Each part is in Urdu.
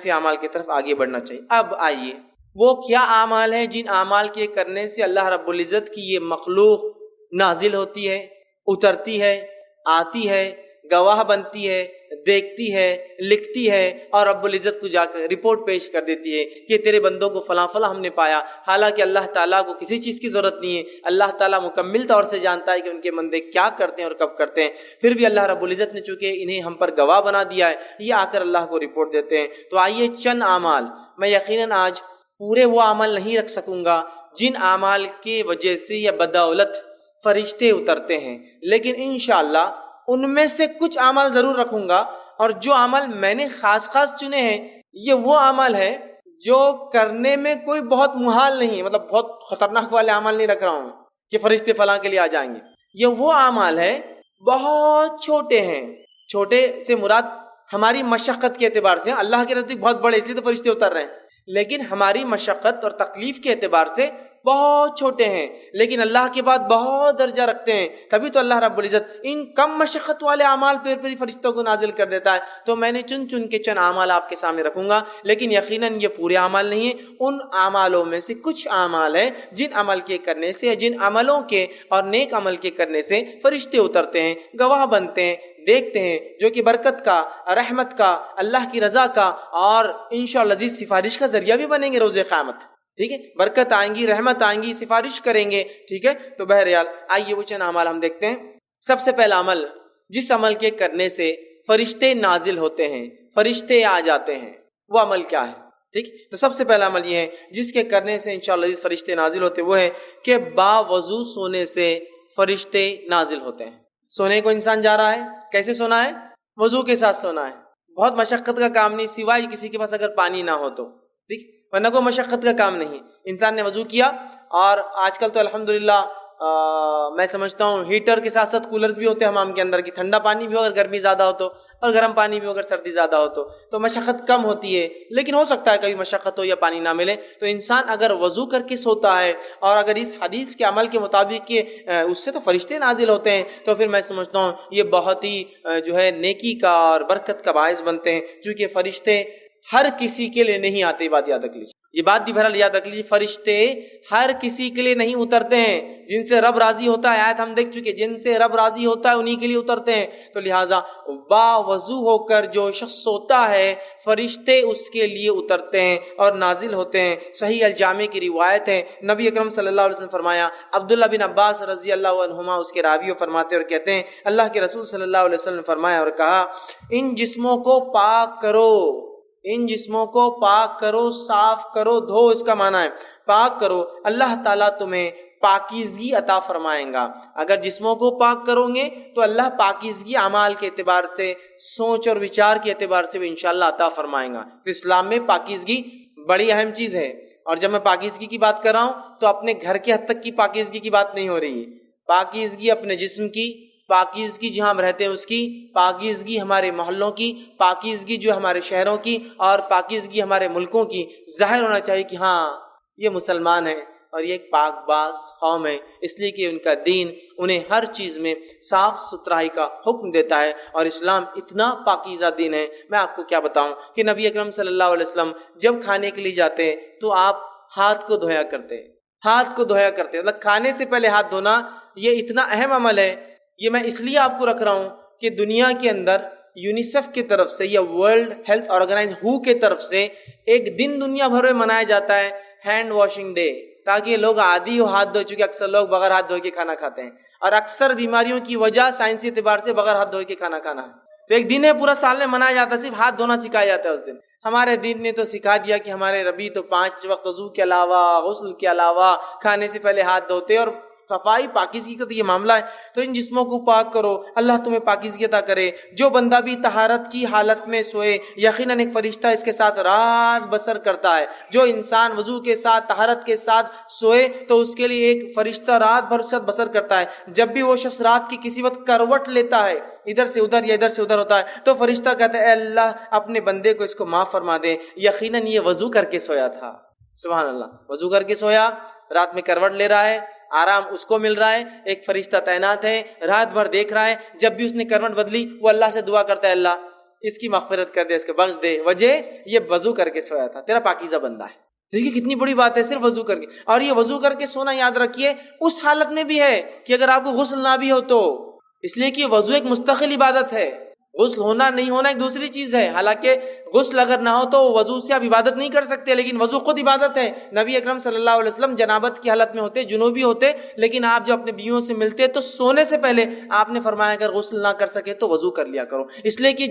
سے اعمال کی طرف آگے بڑھنا چاہیے۔ اب آئیے وہ کیا اعمال ہیں جن اعمال کے کرنے سے اللہ رب العزت کی یہ مخلوق نازل ہوتی ہے، اترتی ہے، آتی ہے، گواہ بنتی ہے، دیکھتی ہے، لکھتی ہے اور رب العزت کو جا کر رپورٹ پیش کر دیتی ہے کہ تیرے بندوں کو فلاں فلاں ہم نے پایا۔ حالانکہ اللہ تعالیٰ کو کسی چیز کی ضرورت نہیں ہے، اللہ تعالیٰ مکمل طور سے جانتا ہے کہ ان کے بندے کیا کرتے ہیں اور کب کرتے ہیں، پھر بھی اللہ رب العزت نے چونکہ انہیں ہم پر گواہ بنا دیا ہے، یہ آ کر اللہ کو رپورٹ دیتے ہیں۔ تو آئیے چند اعمال، میں یقیناً آج پورے وہ عمل نہیں رکھ سکوں گا جن اعمال کی وجہ سے یا بدولت فرشتے اترتے ہیں، لیکن انشاءاللہ ان میں سے کچھ اعمال ضرور رکھوں گا، اور جو عمل میں نے خاص چنے ہیں یہ وہ عمل ہے جو کرنے میں کوئی بہت محال نہیں ہے، مطلب بہت خطرناک والے عمل نہیں رکھ رہا ہوں کہ فرشتے فلاں کے لیے آ جائیں گے۔ یہ وہ عمل ہے بہت چھوٹے ہیں، چھوٹے سے مراد ہماری مشقت کے اعتبار سے، اللہ کے نزدیک بہت بڑے اس لیے تو فرشتے اتر رہے ہیں، لیکن ہماری مشقت اور تکلیف کے اعتبار سے بہت چھوٹے ہیں، لیکن اللہ کے بعد بہت درجہ رکھتے ہیں۔ تبھی تو اللہ رب العزت ان کم مشقت والے اعمال پہ فرشتوں کو نازل کر دیتا ہے۔ تو میں نے چن کے چند اعمال آپ کے سامنے رکھوں گا، لیکن یقیناً یہ پورے اعمال نہیں ہیں، ان اعمالوں میں سے کچھ اعمال ہیں جن عمل کے کرنے سے، جن عملوں کے اور نیک عمل کے کرنے سے فرشتے اترتے ہیں، گواہ بنتے ہیں، دیکھتے ہیں، جو کہ برکت کا، رحمت کا، اللہ کی رضا کا اور انشاءاللہ عزیز سفارش کا ذریعہ بھی بنیں گے روز قیامت۔ ٹھیک ہے، برکت آئیں گی، رحمت آئیں گی، سفارش کریں گے۔ ٹھیک ہے، تو بہرحال آئیے وہ چند اعمال ہم دیکھتے ہیں۔ سب سے پہلا عمل جس عمل کے کرنے سے فرشتے نازل ہوتے ہیں، فرشتے آ جاتے ہیں، وہ عمل کیا ہے؟ ٹھیک، تو سب سے پہلا عمل یہ ہے جس کے کرنے سے انشاءاللہ عزیز فرشتے نازل ہوتے ہیں، وہ ہے کہ باوضو سونے سے فرشتے نازل ہوتے ہیں۔ سونے کو انسان جا رہا ہے، کیسے سونا ہے؟ وضو کے ساتھ سونا ہے، بہت مشقت کا کام نہیں، سوائے کسی کے پاس اگر پانی نہ ہو تو، ٹھیک، ورنہ کوئی مشقت کا کام نہیں۔ انسان نے وضو کیا، اور آج کل تو الحمدللہ میں سمجھتا ہوں ہیٹر کے ساتھ ساتھ کولر بھی ہوتے ہیں حمام کے اندر، کی ٹھنڈا پانی بھی ہو اگر گرمی زیادہ ہو تو، اور گرم پانی بھی ہو اگر سردی زیادہ ہو تو مشقت کم ہوتی ہے۔ لیکن ہو سکتا ہے کبھی مشقت ہو یا پانی نہ ملے، تو انسان اگر وضو کر کے سوتا ہے اور اگر اس حدیث کے عمل کے مطابق کہ اس سے تو فرشتے نازل ہوتے ہیں، تو پھر میں سمجھتا ہوں یہ بہت ہی جو ہے نیکی کا اور برکت کا باعث بنتے ہیں، چونکہ فرشتے ہر کسی کے لیے نہیں آتے۔ بات یاد رکھ لیجیے، یہ بات بھی بہرحال یاد رکھ لیجیے، فرشتے ہر کسی کے لیے نہیں اترتے ہیں، جن سے رب راضی ہوتا ہے، آیت ہم دیکھ چکے، جن سے رب راضی ہوتا ہے انہی کے لیے اترتے ہیں۔ تو لہٰذا باوضو ہو کر جو شخص سوتا ہے، فرشتے اس کے لیے اترتے ہیں اور نازل ہوتے ہیں۔ صحیح الجامع کی روایت ہے، نبی اکرم صلی اللہ علیہ وسلم نے فرمایا، عبداللہ بن عباس رضی اللہ عنہما اس کے راوی فرماتے اور کہتے ہیں، اللہ کے رسول صلی اللہ علیہ وسلم نے فرمایا اور کہا، ان جسموں کو پاک کرو، ان جسموں کو پاک کرو، صاف کرو، دھو، اس کا معنی ہے پاک کرو، اللہ تعالیٰ تمہیں پاکیزگی عطا فرمائیں گا۔ اگر جسموں کو پاک کرو گے تو اللہ پاکیزگی اعمال کے اعتبار سے، سوچ اور وچار کے اعتبار سے بھی انشاءاللہ عطا فرمائیں گا۔ تو اسلام میں پاکیزگی بڑی اہم چیز ہے، اور جب میں پاکیزگی کی بات کر رہا ہوں تو اپنے گھر کے حد تک کی پاکیزگی کی بات نہیں ہو رہی ہے، پاکیزگی اپنے جسم کی، پاکیزگی جہاں ہم رہتے ہیں اس کی، پاکیزگی ہمارے محلوں کی، پاکیزگی جو ہمارے شہروں کی، اور پاکیزگی ہمارے ملکوں کی۔ ظاہر ہونا چاہیے کہ ہاں یہ مسلمان ہیں اور یہ ایک پاک باز قوم ہے، اس لیے کہ ان کا دین انہیں ہر چیز میں صاف ستھرائی کا حکم دیتا ہے، اور اسلام اتنا پاکیزہ دین ہے، میں آپ کو کیا بتاؤں کہ نبی اکرم صلی اللہ علیہ وسلم جب کھانے کے لیے جاتے تو آپ ہاتھ کو دھویا کرتے، ہاتھ کو دھویا کرتے، مطلب کھانے سے پہلے ہاتھ دھونا یہ اتنا اہم عمل ہے۔ یہ میں اس لیے آپ کو رکھ رہا ہوں کہ دنیا کے اندر یونیسیف کی طرف سے یا ورلڈ ہیلتھ آرگنائزیشن WHO کی طرف سے ایک دن دنیا بھر میں منایا جاتا ہے ہینڈ واشنگ ڈے، تاکہ لوگ عادی ہو ہاتھ دھو، چونکہ اکثر لوگ بغیر ہاتھ دھوئے کے کھانا کھاتے ہیں، اور اکثر بیماریوں کی وجہ سائنسی اعتبار سے بغیر ہاتھ دھوئے کے کھانا کھانا ہے۔ تو ایک دن ہے پورا سال میں منایا جاتا ہے، صرف ہاتھ دھونا سکھایا جاتا ہے اس دن۔ ہمارے دین نے تو سکھا دیا کہ ہمارے ربی تو 5 وقت وضو کے علاوہ، غسل کے علاوہ کھانے سے پہلے ہاتھ دھوتے، اور صفائی پاکیزگی کا تو یہ معاملہ ہے۔ تو ان جسموں کو پاک کرو، اللہ تمہیں پاکیزگی عطا کرے۔ جو بندہ بھی طہارت کی حالت میں سوئے، یقیناً ایک فرشتہ اس کے ساتھ رات بسر کرتا ہے۔ جو انسان وضو کے ساتھ، طہارت کے ساتھ سوئے تو اس کے لیے ایک فرشتہ رات بھر ساتھ بسر کرتا ہے۔ جب بھی وہ شخص رات کی کسی وقت کروٹ لیتا ہے، ادھر سے ادھر یا ادھر سے ادھر ہوتا ہے، تو فرشتہ کہتا ہے اے اللہ اپنے بندے کو اس کو معاف فرما دے، یقیناً یہ وضو کر کے سویا تھا۔ سبحان اللہ، وضو کر کے سویا، رات میں کروٹ لے رہا ہے، آرام اس کو مل رہا ہے، ایک فرشتہ تعینات ہے، رات بھر دیکھ رہا ہے، جب بھی اس نے کروٹ بدلی وہ اللہ سے دعا کرتا ہے اللہ اس کی مغفرت کر دے، اس کو بخش دے، وجہ یہ وضو کر کے سویا تھا، تیرا پاکیزہ بندہ ہے۔ دیکھیے کتنی بڑی بات ہے، صرف وضو کر کے۔ اور یہ وضو کر کے سونا یاد رکھیے اس حالت میں بھی ہے کہ اگر آپ کو غسل نہ بھی ہو تو، اس لیے کہ وضو ایک مستقل عبادت ہے، غسل ہونا نہیں ہونا ایک دوسری چیز ہے۔ حالانکہ غسل اگر نہ ہو تو وضو سے آپ عبادت نہیں کر سکتے، لیکن وضو خود عبادت ہے۔ نبی اکرم صلی اللہ علیہ وسلم جنابت کی حالت میں ہوتے، جنوبی ہوتے، لیکن آپ جب اپنے بیویوں سے ملتے تو سونے سے پہلے آپ نے فرمایا اگر غسل نہ کر سکے تو وضو کر لیا کرو، اس لیے کہ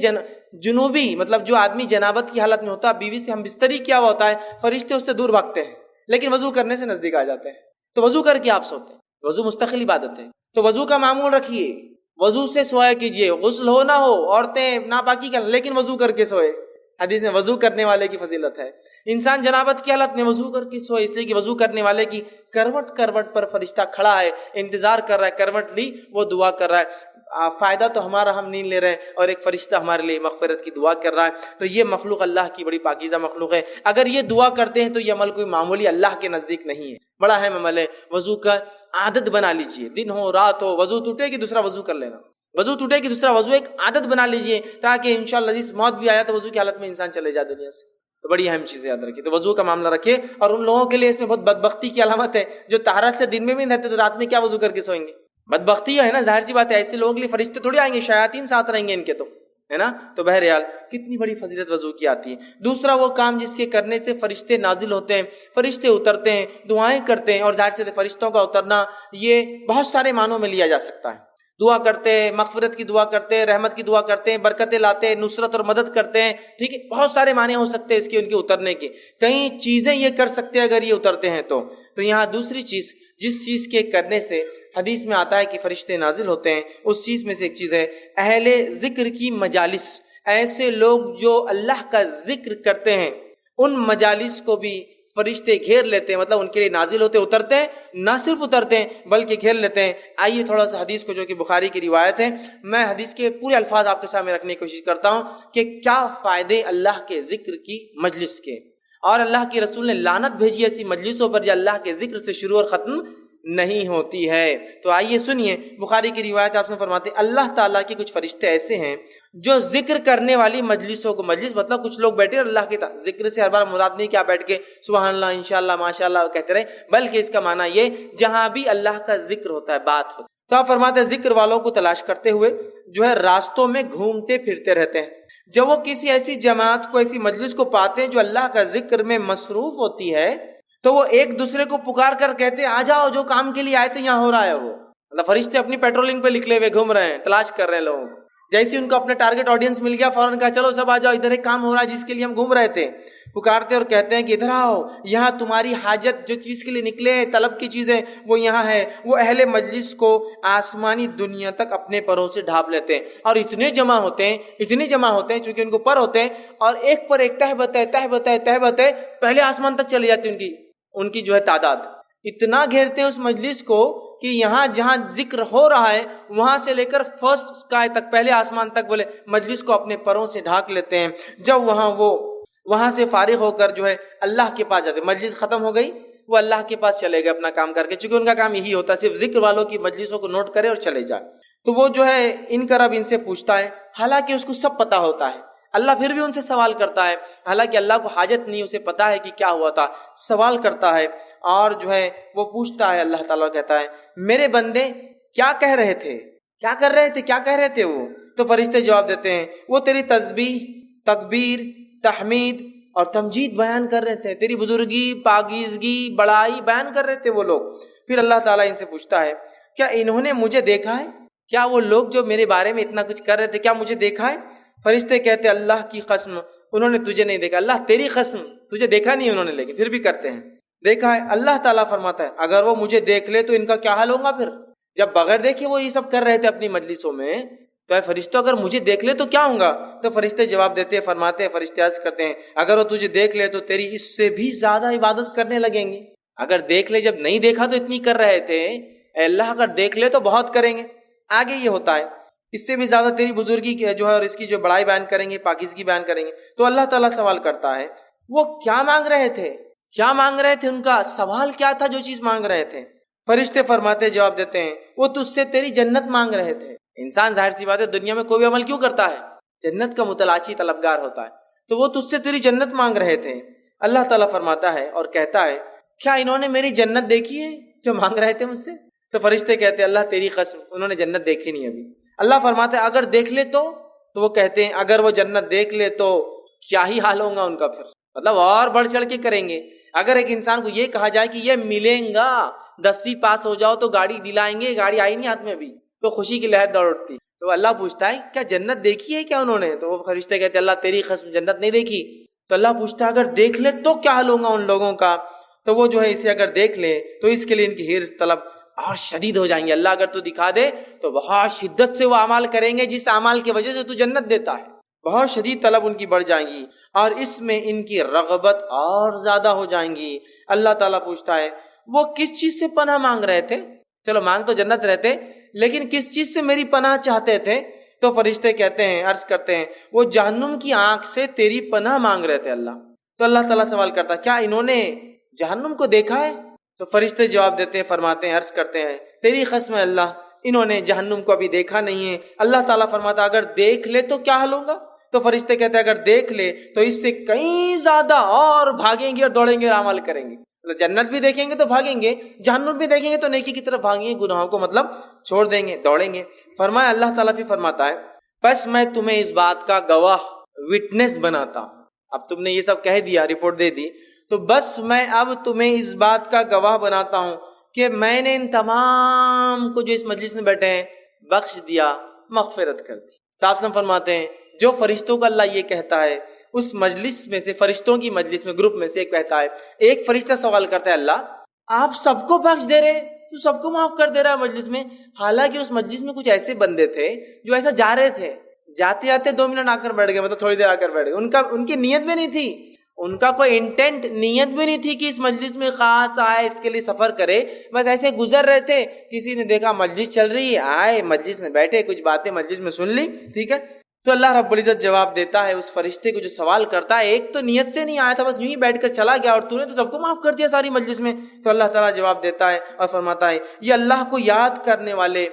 جنوبی مطلب جو آدمی جنابت کی حالت میں ہوتا، بیوی سے ہم بستری کیا ہوتا ہے، فرشتے اس سے دور بھاگتے ہیں، لیکن وضو کرنے سے نزدیک آ جاتے ہیں، تو وضو کر کے آپ سوتے ہیں۔ وضو مستقل عبادت ہے، تو وضو کا معمول رکھیے، وضو سے سویا کیجئے، غسل ہو نہ ہو، عورتیں ناپاکی کر لیکن وضو کر کے سوئے۔ حدیث میں وضو کرنے والے کی فضیلت ہے۔ انسان جنابت کی حالت میں وضو کر کے سوئے، اس لیے کہ وضو کرنے والے کی کروٹ کروٹ پر فرشتہ کھڑا ہے، انتظار کر رہا ہے، کروٹ لی وہ دعا کر رہا ہے، فائدہ تو ہمارا ہم نہیں لے رہے ہیں اور ایک فرشتہ ہمارے لیے مغفرت کی دعا کر رہا ہے۔ تو یہ مخلوق اللہ کی بڑی پاکیزہ مخلوق ہے۔ اگر یہ دعا کرتے ہیں تو یہ عمل کوئی معمولی اللہ کے نزدیک نہیں ہے، بڑا اہم عمل ہے۔ وضو کا عادت بنا لیجئے، دن ہو رات ہو، وضو ٹوٹے کہ دوسرا وضو کر لینا، وضو ٹوٹے کہ دوسرا وضو، ایک عادت بنا لیجئے تاکہ انشاءاللہ جس موت بھی آیا تو وضو کی حالت میں انسان چلے جائے دنیا سے۔ تو بڑی اہم چیز یاد رکھیے، تو وضو کا معاملہ رکھے۔ اور ان لوگوں کے لیے اس میں بہت بدبختی کی علامت ہے جو طہارت سے دن میں بھی رہتے تو رات میں کیا وضو کر کے سوئیں گے؟ بدبختی ہے نا، ظاہر سی بات ہے، ایسے لوگوں کے لیے فرشتے تھوڑی آئیں گے، شیاطین ساتھ رہیں گے ان کے، تو ہے نا۔ تو بہرحال کتنی بڑی فضیلت وضو کی آتی ہے۔ دوسرا وہ کام جس کے کرنے سے فرشتے نازل ہوتے ہیں، فرشتے اترتے ہیں، دعائیں کرتے ہیں، اور ظاہر سے فرشتوں کا اترنا یہ بہت سارے معنوں میں لیا جا سکتا ہے۔ دعا کرتے ہیں، مغفرت کی دعا کرتے ہیں، رحمت کی دعا کرتے ہیں، برکتیں لاتے ہیں، نصرت اور مدد کرتے ہیں، ٹھیک ہے، بہت سارے معنی ہو سکتے ہیں اس کے، ان کے اترنے کے، کئی چیزیں یہ کر سکتے ہیں اگر یہ اترتے ہیں تو۔ تو یہاں دوسری چیز جس چیز کے کرنے سے حدیث میں آتا ہے کہ فرشتے نازل ہوتے ہیں، اس چیز میں سے ایک چیز ہے اہل ذکر کی مجالس۔ ایسے لوگ جو اللہ کا ذکر کرتے ہیں ان مجالس کو بھی فرشتے گھیر لیتے ہیں، مطلب ان کے لیے نازل ہوتے، اترتے ہیں، نہ صرف اترتے ہیں بلکہ گھیر لیتے ہیں۔ آئیے تھوڑا سا حدیث کو، جو کہ بخاری کی روایت ہے، میں حدیث کے پورے الفاظ آپ کے سامنے رکھنے کی کوشش کرتا ہوں کہ کیا فائدے اللہ کے ذکر کی مجلس کے، اور اللہ کے رسول نے لعنت بھیجی ایسی مجلسوں پر جو اللہ کے ذکر سے شروع اور ختم نہیں ہوتی ہے۔ تو آئیے سنیے، بخاری کی روایت آپ سے فرماتے ہیں اللہ تعالیٰ کے کچھ فرشتے ایسے ہیں جو ذکر کرنے والی مجلسوں کو، مجلس مطلب کچھ لوگ بیٹھے اللہ کے ذکر سے ہر بار مراد نہیں کہ آپ بیٹھ کے سبحان اللہ انشاءاللہ ماشاءاللہ کہتے رہے، بلکہ اس کا معنی یہ جہاں بھی اللہ کا ذکر ہوتا ہے، بات ہوتی ہے، تو آپ فرماتے ہیں ذکر والوں کو تلاش کرتے ہوئے جو ہے راستوں میں گھومتے پھرتے رہتے ہیں۔ جب وہ کسی ایسی جماعت کو، ایسی مجلس کو پاتے ہیں جو اللہ کا ذکر میں مصروف ہوتی ہے تو وہ ایک دوسرے کو پکار کر کہتے ہیں آ جاؤ، جو کام کے لیے آئے تھے یہاں ہو رہا ہے۔ وہ مطلب فرشتے اپنی پیٹرولنگ پہ نکلے ہوئے گھوم رہے ہیں، تلاش کر رہے ہیں لوگوں کو۔ جیسے ان کو اپنا ٹارگٹ آڈینس مل گیا، فوراً کہا چلو سب آ جاؤ، ادھر ایک کام ہو رہا ہے جس کے لیے ہم گھوم رہے تھے۔ پکارتے اور کہتے ہیں کہ ادھر آؤ، یہاں تمہاری حاجت جو چیز کے لیے نکلے ہیں، طلب کی چیزیں وہ یہاں ہے۔ وہ اہل مجلس کو آسمانی دنیا تک اپنے پروں سے ڈھانپ لیتے ہیں، اور اتنے جمع ہوتے ہیں چونکہ ان کو پر ہوتے ہیں، اور ایک پر ایک تہبت ہے پہلے آسمان تک چلی جاتی ان کی جو ہے تعداد، اتنا گھیرتے ہیں اس مجلس کو کہ یہاں جہاں ذکر ہو رہا ہے وہاں سے لے کر فرسٹ اسکائی تک، پہلے آسمان تک بولے مجلس کو اپنے پروں سے ڈھانک لیتے ہیں۔ جب وہاں سے فارغ ہو کر جو ہے اللہ کے پاس جاتے، مجلس ختم ہو گئی، وہ اللہ کے پاس چلے گئے اپنا کام کر کے، چونکہ ان کا کام یہی ہوتا ہے صرف ذکر والوں کی مجلسوں کو نوٹ کرے اور چلے جائے۔ تو وہ جو ہے ان کا رب ان سے پوچھتا ہے، حالانکہ اس کو سب پتا ہوتا ہے، اللہ پھر بھی ان سے سوال کرتا ہے، حالانکہ اللہ کو حاجت نہیں، اسے پتا ہے کہ کیا ہوا تھا، سوال کرتا ہے اور جو ہے وہ پوچھتا ہے۔ اللہ تعالیٰ کہتا ہے میرے بندے کیا کہہ رہے تھے، کیا کر رہے تھے، کیا کہہ رہے تھے وہ؟ تو فرشتے جواب دیتے ہیں وہ تیری تسبیح، تکبیر، تحمید اور تمجید بیان کر رہے تھے، تیری بزرگی، پاکیزگی، بڑائی بیان کر رہے تھے وہ لوگ۔ پھر اللہ تعالیٰ ان سے پوچھتا ہے کیا انہوں نے مجھے دیکھا ہے؟ کیا وہ لوگ جو میرے بارے میں اتنا کچھ کر رہے تھے کیا مجھے دیکھا ہے؟ فرشتے کہتے اللہ کی قسم انہوں نے تجھے نہیں دیکھا، اللہ تیری قسم تجھے دیکھا نہیں انہوں نے، لیکن پھر بھی کرتے ہیں دیکھا ہے۔ اللہ تعالیٰ فرماتا ہے اگر وہ مجھے دیکھ لے تو ان کا کیا حال ہوگا؟ پھر جب بغیر دیکھے وہ یہ سب کر رہے تھے اپنی مجلسوں میں، تو اے فرشتوں اگر مجھے دیکھ لے تو کیا ہوں گا؟ تو فرشتے جواب دیتے ہیں، فرماتے ہیں، فرشتے عرض کرتے ہیں اگر وہ تجھے دیکھ لے تو تیری اس سے بھی زیادہ عبادت کرنے لگیں گے۔ اگر دیکھ لے، جب نہیں دیکھا تو اتنی کر رہے تھے، اے اللہ اگر دیکھ لے تو بہت کریں گے۔ آگے یہ ہوتا ہے اس سے بھی زیادہ تیری بزرگی جو ہے اور اس کی جو بڑائی بیان کریں گے، پاکیزگی بیان کریں گے۔ تو اللہ تعالیٰ سوال کرتا ہے وہ کیا مانگ رہے تھے، کیا مانگ رہے تھے، ان کا سوال کیا تھا جو چیز مانگ رہے تھے؟ فرشتے فرماتے جواب دیتے ہیں وہ تجھ سے تیری جنت مانگ رہے تھے۔ انسان ظاہر سی بات ہے دنیا میں کوئی بھی عمل کیوں کرتا ہے؟ جنت کا متلاشی طلبگار ہوتا ہے. تو وہ تجھ سے تیری جنت مانگ رہے تھے. اللہ تعالیٰ فرماتا ہے اور کہتا ہے کیا انہوں نے میری جنت دیکھی ہے جو مانگ رہے تھے مجھ سے؟ تو فرشتے کہتے ہیں اللہ تیری قسم انہوں نے جنت دیکھی نہیں ابھی. اللہ فرماتا ہے اگر دیکھ لے تو وہ کہتے ہیں اگر وہ جنت دیکھ لے تو کیا ہی حال ہوگا ان کا، پھر مطلب اور بڑھ چڑھ کے کریں گے. اگر ایک انسان کو یہ کہا جائے کہ یہ ملیں گا، 10ویں پاس ہو جاؤ تو گاڑی دلائیں گے، گاڑی آئی نہیں ہاتھ میں ابھی، تو خوشی کی لہر دوڑ اٹھتی. تو اللہ پوچھتا ہے کیا جنت دیکھی ہے کیا انہوں نے؟ تو وہ فرشتے کہتے ہیں اللہ تیری قسم جنت نہیں دیکھی. تو اللہ پوچھتا ہے اگر دیکھ لے تو کیا حال ہوگا ان لوگوں کا؟ تو وہ جو ہے اسے اگر دیکھ لے تو اس کے لیے ان کی حرص طلب اور شدید ہو جائیں گے. اللہ اگر تو دکھا دے تو بہت شدت سے وہ اعمال کریں گے جس اعمال کی وجہ سے تو جنت دیتا ہے. بہت شدید طلب ان کی بڑھ جائیں گی اور اس میں ان کی رغبت اور زیادہ ہو جائیں گی. اللہ تعالیٰ پوچھتا ہے وہ کس چیز سے پناہ مانگ رہے تھے؟ چلو مانگ تو جنت رہتے لیکن کس چیز سے میری پناہ چاہتے تھے؟ تو فرشتے کہتے ہیں عرض کرتے ہیں وہ جہنم کی آنکھ سے تیری پناہ مانگ رہے تھے اللہ. تو اللہ تعالیٰ سوال کرتا ہے کیا انہوں نے جہنم کو دیکھا ہے؟ تو فرشتے جواب دیتے ہیں فرماتے ہیں عرض کرتے ہیں تیری قسم ہے اللہ انہوں نے جہنم کو ابھی دیکھا نہیں ہے. اللہ تعالیٰ فرماتا ہے اگر دیکھ لے تو کیا حال ہوگا؟ تو فرشتے کہتے ہیں اگر دیکھ لے تو اس سے کہیں زیادہ اور بھاگیں گے اور دوڑیں گے اور عمل کریں گے. جنت بھی دیکھیں گے تو بھاگیں گے، جہنم بھی دیکھیں گے تو نیکی کی طرف بھاگیں گے، گناہوں کو مطلب چھوڑ دیں گے، دوڑیں گے. فرمایا اللہ تعالیٰ پھر فرماتا ہے بس میں تمہیں اس بات کا گواہ وٹنس بناتا ہوں. اب تم نے یہ سب کہہ دیا، رپورٹ دے دی، تو بس میں اب تمہیں اس بات کا گواہ بناتا ہوں کہ میں نے ان تمام کو جو اس مجلس میں بیٹھے ہیں بخش دیا، مغفرت کر دی. تو آپ فرماتے ہیں جو فرشتوں کو اللہ یہ کہتا ہے اس مجلس میں سے، فرشتوں کی مجلس میں گروپ میں سے ایک کہتا ہے، ایک فرشتہ سوال کرتا ہے اللہ آپ سب کو بخش دے رہے، تو سب کو معاف کر دے رہا ہے مجلس میں. حالانکہ اس مجلس میں کچھ ایسے بندے تھے جو ایسا جا رہے تھے، جاتے جاتے 2 منٹ آ کر بیٹھ گئے، مطلب تھوڑی دیر آ کر بیٹھ گئے. ان کی نیت بھی نہیں تھی، ان کا کوئی انٹینٹ نیت بھی نہیں تھی کہ اس مجلس میں خاص آئے، اس کے لیے سفر کرے. بس ایسے گزر رہے تھے، کسی نے دیکھا مجلس چل رہی ہے، آئے مجلس میں بیٹھے، کچھ باتیں مجلس میں سن لی، ٹھیک ہے. تو اللہ رب العزت جواب دیتا ہے اس فرشتے کو جو سوال کرتا ہے ایک تو نیت سے نہیں آیا تھا، بس یوں ہی بیٹھ کر چلا گیا اور تو نے تو سب کو معاف کر دیا ساری مجلس میں. تو اللہ تعالیٰ جواب دیتا ہے اور فرماتا ہے یہ اللہ کو یاد کرنے والے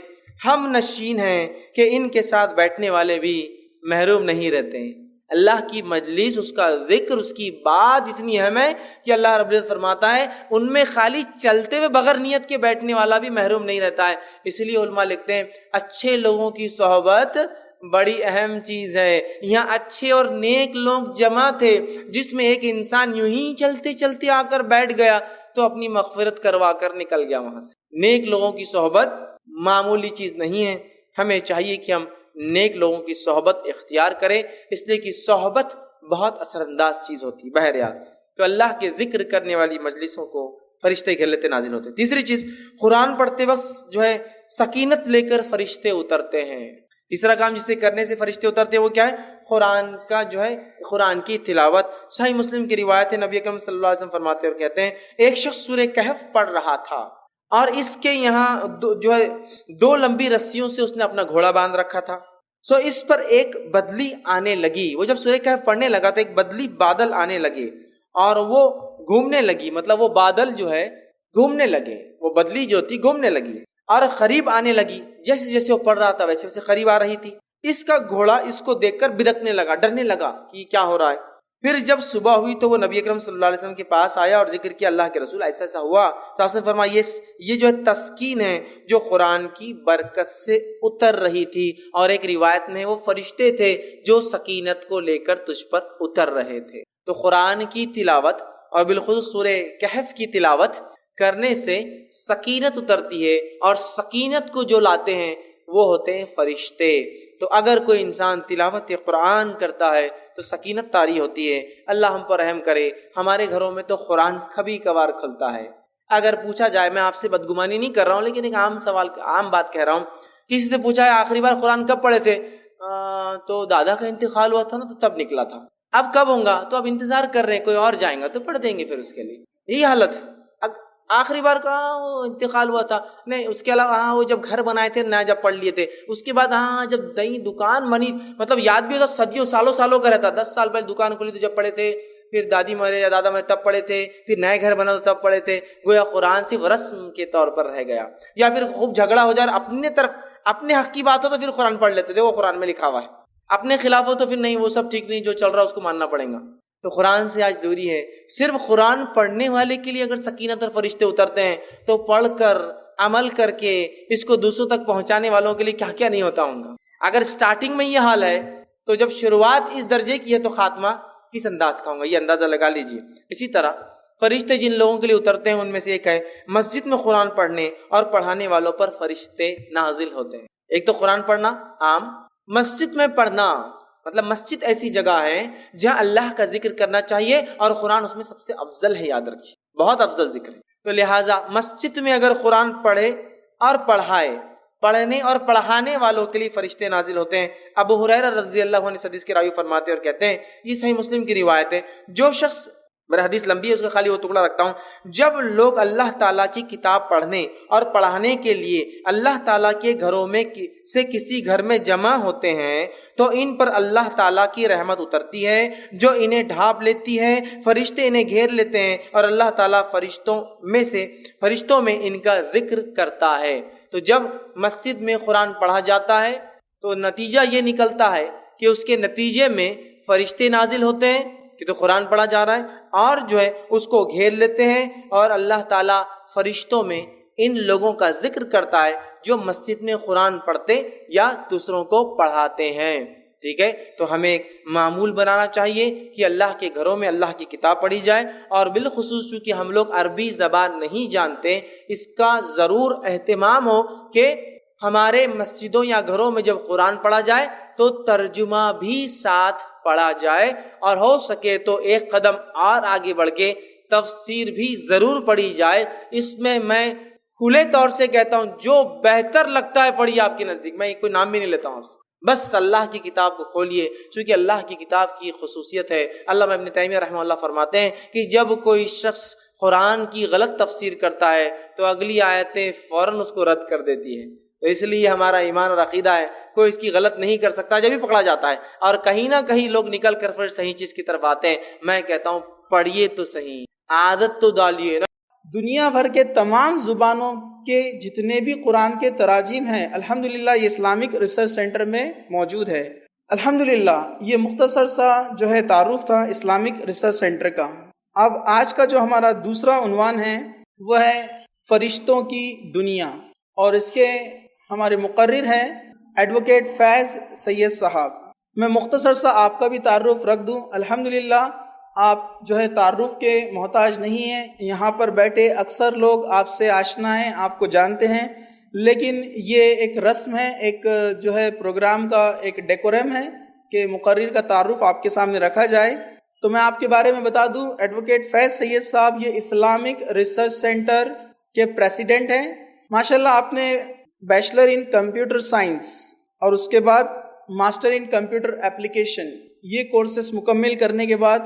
ہم نشین ہیں کہ ان کے ساتھ بیٹھنے والے بھی محروم نہیں رہتے ہیں. اللہ کی مجلس، اس کا ذکر، اس کی بات اتنی اہم ہے کہ اللہ رب العزت فرماتا ہے ان میں خالی چلتے ہوئے بغیر نیت کے بیٹھنے والا بھی محروم نہیں رہتا ہے. اس لیے علماء لکھتے ہیں اچھے لوگوں کی صحبت بڑی اہم چیز ہے. یہاں اچھے اور نیک لوگ جمع تھے، جس میں ایک انسان یوں ہی چلتے چلتے آ کر بیٹھ گیا تو اپنی مغفرت کروا کر نکل گیا وہاں سے. نیک لوگوں کی صحبت معمولی چیز نہیں ہے، ہمیں چاہیے کہ ہم نیک لوگوں کی صحبت اختیار کریں، اس لیے کہ صحبت بہت اثر انداز چیز ہوتی ہے. بہرحال تو اللہ کے ذکر کرنے والی مجلسوں کو فرشتے گھیر لیتے، نازل ہوتے. تیسری چیز، قرآن پڑھتے وقت جو ہے سکینت لے کر فرشتے اترتے ہیں. تیسرا کام جسے کرنے سے فرشتے اترتے ہیں وہ کیا ہے؟ قرآن کا جو ہے قرآن کی تلاوت. صحیح مسلم کی روایت ہے، نبی اکرم صلی اللہ علیہ وسلم فرماتے اور کہتے ہیں ایک شخص سورہ کہف پڑھ رہا تھا اور اس کے یہاں جو ہے 2 لمبی رسیوں سے اس نے اپنا گھوڑا باندھ رکھا تھا. سو اس پر ایک بدلی آنے لگی. وہ جب سورہ کہف پڑھنے لگا تو ایک بدلی بادل آنے لگے اور وہ گھومنے لگی، مطلب وہ بادل جو ہے گھومنے لگے، وہ بدلی جو تھی گھومنے لگی اور قریب آنے لگی. جیسے جیسے وہ پڑھ رہا تھا ویسے ویسے قریب آ رہی تھی. اس کا گھوڑا اس کو دیکھ کر بدکنے لگا، ڈرنے لگا کہ کیا ہو رہا ہے. پھر جب صبح ہوئی تو وہ نبی اکرم صلی اللہ علیہ وسلم کے پاس آیا اور ذکر کیا اللہ کے رسول ایسا ایسا ہوا. تو آپ نے فرمایا یہ جو ہے تسکین ہے جو قرآن کی برکت سے اتر رہی تھی، اور ایک روایت میں وہ فرشتے تھے جو سکینت کو لے کر تجھ پر اتر رہے تھے. تو قرآن کی تلاوت اور بالخصوص سورہ کہف کی تلاوت کرنے سے سکینت اترتی ہے، اور سکینت کو جو لاتے ہیں وہ ہوتے ہیں فرشتے. تو اگر کوئی انسان تلاوت قرآن کرتا ہے تو سکینت طاری ہوتی ہے. اللہ ہم پر رحم کرے. ہمارے گھروں میں تو قرآن کبھی کبھار کھلتا ہے. اگر پوچھا جائے، میں آپ سے بدگمانی نہیں کر رہا ہوں لیکن ایک عام بات کہہ رہا ہوں، کسی سے پوچھا ہے آخری بار قرآن کب پڑھے تھے؟ تو دادا کا انتقال ہوا تھا نا، تو تب نکلا تھا. اب کب ہوں گا؟ تو اب انتظار کر رہے ہیں، کوئی اور جائیں گا تو پڑھ دیں گے پھر اس کے لیے. یہی حالت ہے. آخری بار کہاں وہ انتقال ہوا تھا؟ نہیں. اس کے علاوہ وہ جب گھر بنائے تھے نیا، جب پڑھ لیے تھے. اس کے بعد جب نئی دکان بنی، مطلب یاد بھی ہوتا صدیوں سالوں کا رہتا. 10 سال پہلے دکان کھلی تو جب پڑھے تھے، پھر دادی مرے یا دادا مرے تب پڑھے تھے، پھر نئے گھر بنا تو تب پڑھے تھے. گویا قرآن صرف رسم کے طور پر رہ گیا. یا پھر خوب جھگڑا ہو جائے اپنے حق کی بات ہو تو پھر قرآن پڑھ لیتے تھے، وہ قرآن میں لکھا ہوا ہے. اپنے خلاف ہو تو پھر نہیں، وہ سب ٹھیک نہیں، جو چل رہا ہے اس کو ماننا پڑے گا. تو قرآن سے آج دوری ہے. صرف قرآن پڑھنے والے کے لیے اگر سکینت اور فرشتے اترتے ہیں تو پڑھ کر عمل کر کے اس کو دوسروں تک پہنچانے والوں کے لیے کیا کیا نہیں ہوتا ہوں گا. اگر سٹارٹنگ میں یہ حال ہے تو جب شروعات اس درجے کی ہے تو خاتمہ کس انداز کا ہوگا، یہ اندازہ لگا لیجئے. اسی طرح فرشتے جن لوگوں کے لیے اترتے ہیں ان میں سے ایک ہے مسجد میں قرآن پڑھنے اور پڑھانے والوں پر فرشتے نازل ہوتے ہیں. ایک تو قرآن پڑھنا عام، مسجد میں پڑھنا مطلب مسجد ایسی جگہ ہے جہاں اللہ کا ذکر کرنا چاہیے اور قرآن اس میں سب سے افضل ہے، یاد رکھیے بہت افضل ذکر ہے. تو لہٰذا مسجد میں اگر قرآن پڑھے اور پڑھائے، پڑھنے اور پڑھانے والوں کے لیے فرشتے نازل ہوتے ہیں. ابو ہریرہ رضی اللہ عنہ اس حدیث کے راوی فرماتے ہیں اور کہتے ہیں، یہ صحیح مسلم کی روایت ہے، جو شخص، میرا حدیث لمبی ہے اس کا خالی وہ ٹکڑا رکھتا ہوں، جب لوگ اللہ تعالیٰ کی کتاب پڑھنے اور پڑھانے کے لیے اللہ تعالیٰ کے گھروں میں سے کسی گھر میں جمع ہوتے ہیں تو ان پر اللہ تعالیٰ کی رحمت اترتی ہے جو انہیں ڈھانپ لیتی ہے، فرشتے انہیں گھیر لیتے ہیں اور اللہ تعالیٰ فرشتوں میں ان کا ذکر کرتا ہے. تو جب مسجد میں قرآن پڑھا جاتا ہے تو نتیجہ یہ نکلتا ہے کہ اس کے نتیجے میں فرشتے نازل ہوتے ہیں کہ تو قرآن پڑھا جا رہا ہے، اور جو ہے اس کو گھیر لیتے ہیں اور اللہ تعالیٰ فرشتوں میں ان لوگوں کا ذکر کرتا ہے جو مسجد میں قرآن پڑھتے یا دوسروں کو پڑھاتے ہیں. ٹھیک ہے، تو ہمیں ایک معمول بنانا چاہیے کہ اللہ کے گھروں میں اللہ کی کتاب پڑھی جائے، اور بالخصوص چونکہ ہم لوگ عربی زبان نہیں جانتے، اس کا ضرور اہتمام ہو کہ ہمارے مسجدوں یا گھروں میں جب قرآن پڑھا جائے تو ترجمہ بھی ساتھ پڑھا جائے، اور ہو سکے تو ایک قدم اور آگے بڑھ کے تفسیر بھی ضرور پڑھی جائے. اس میں کھلے طور سے کہتا ہوں جو بہتر لگتا ہے پڑھیے آپ کے نزدیک، میں کوئی نام بھی نہیں لیتا ہوں آپ سے، بس اللہ کی کتاب کو کھولیے، چونکہ اللہ کی کتاب کی خصوصیت ہے. علامہ ابن تیمیہ رحمہ اللہ فرماتے ہیں کہ جب کوئی شخص قرآن کی غلط تفسیر کرتا ہے تو اگلی آیتیں فوراً اس کو رد کر دیتی ہے. تو اس لیے ہمارا ایمان اور عقیدہ ہے کوئی اس کی غلط نہیں کر سکتا جب بھی پکڑا جاتا ہے، اور کہیں نہ کہیں لوگ نکل کر پھر صحیح چیز کی طرف آتے ہیں. میں کہتا ہوں پڑھیے تو صحیح، عادت تو ڈالیے نا. دنیا بھر کے تمام زبانوں کے جتنے بھی قرآن کے تراجم ہیں الحمدللہ یہ اسلامک ریسرچ سینٹر میں موجود ہے. الحمدللہ یہ مختصر سا جو ہے تعارف تھا اسلامک ریسرچ سینٹر کا. اب آج کا جو ہمارا دوسرا عنوان ہے وہ ہے فرشتوں کی دنیا، اور اس کے ہمارے مقرر ہیں ایڈوکیٹ فیض سید صاحب. میں مختصر سا آپ کا بھی تعارف رکھ دوں. الحمدللہ آپ جو ہے تعارف کے محتاج نہیں ہیں، یہاں پر بیٹھے اکثر لوگ آپ سے آشنا ہیں، آپ کو جانتے ہیں، لیکن یہ ایک رسم ہے، ایک جو ہے پروگرام کا ایک ڈیکورم ہے کہ مقرر کا تعارف آپ کے سامنے رکھا جائے. تو میں آپ کے بارے میں بتا دوں، ایڈوکیٹ فیض سید صاحب یہ اسلامک ریسرچ سینٹر کے پریزیڈنٹ ہیں. ماشاءاللہ آپ نے بیچلر ان کمپیوٹر سائنس اور اس کے بعد ماسٹر ان کمپیوٹر اپلیکیشن یہ کورسز مکمل کرنے کے بعد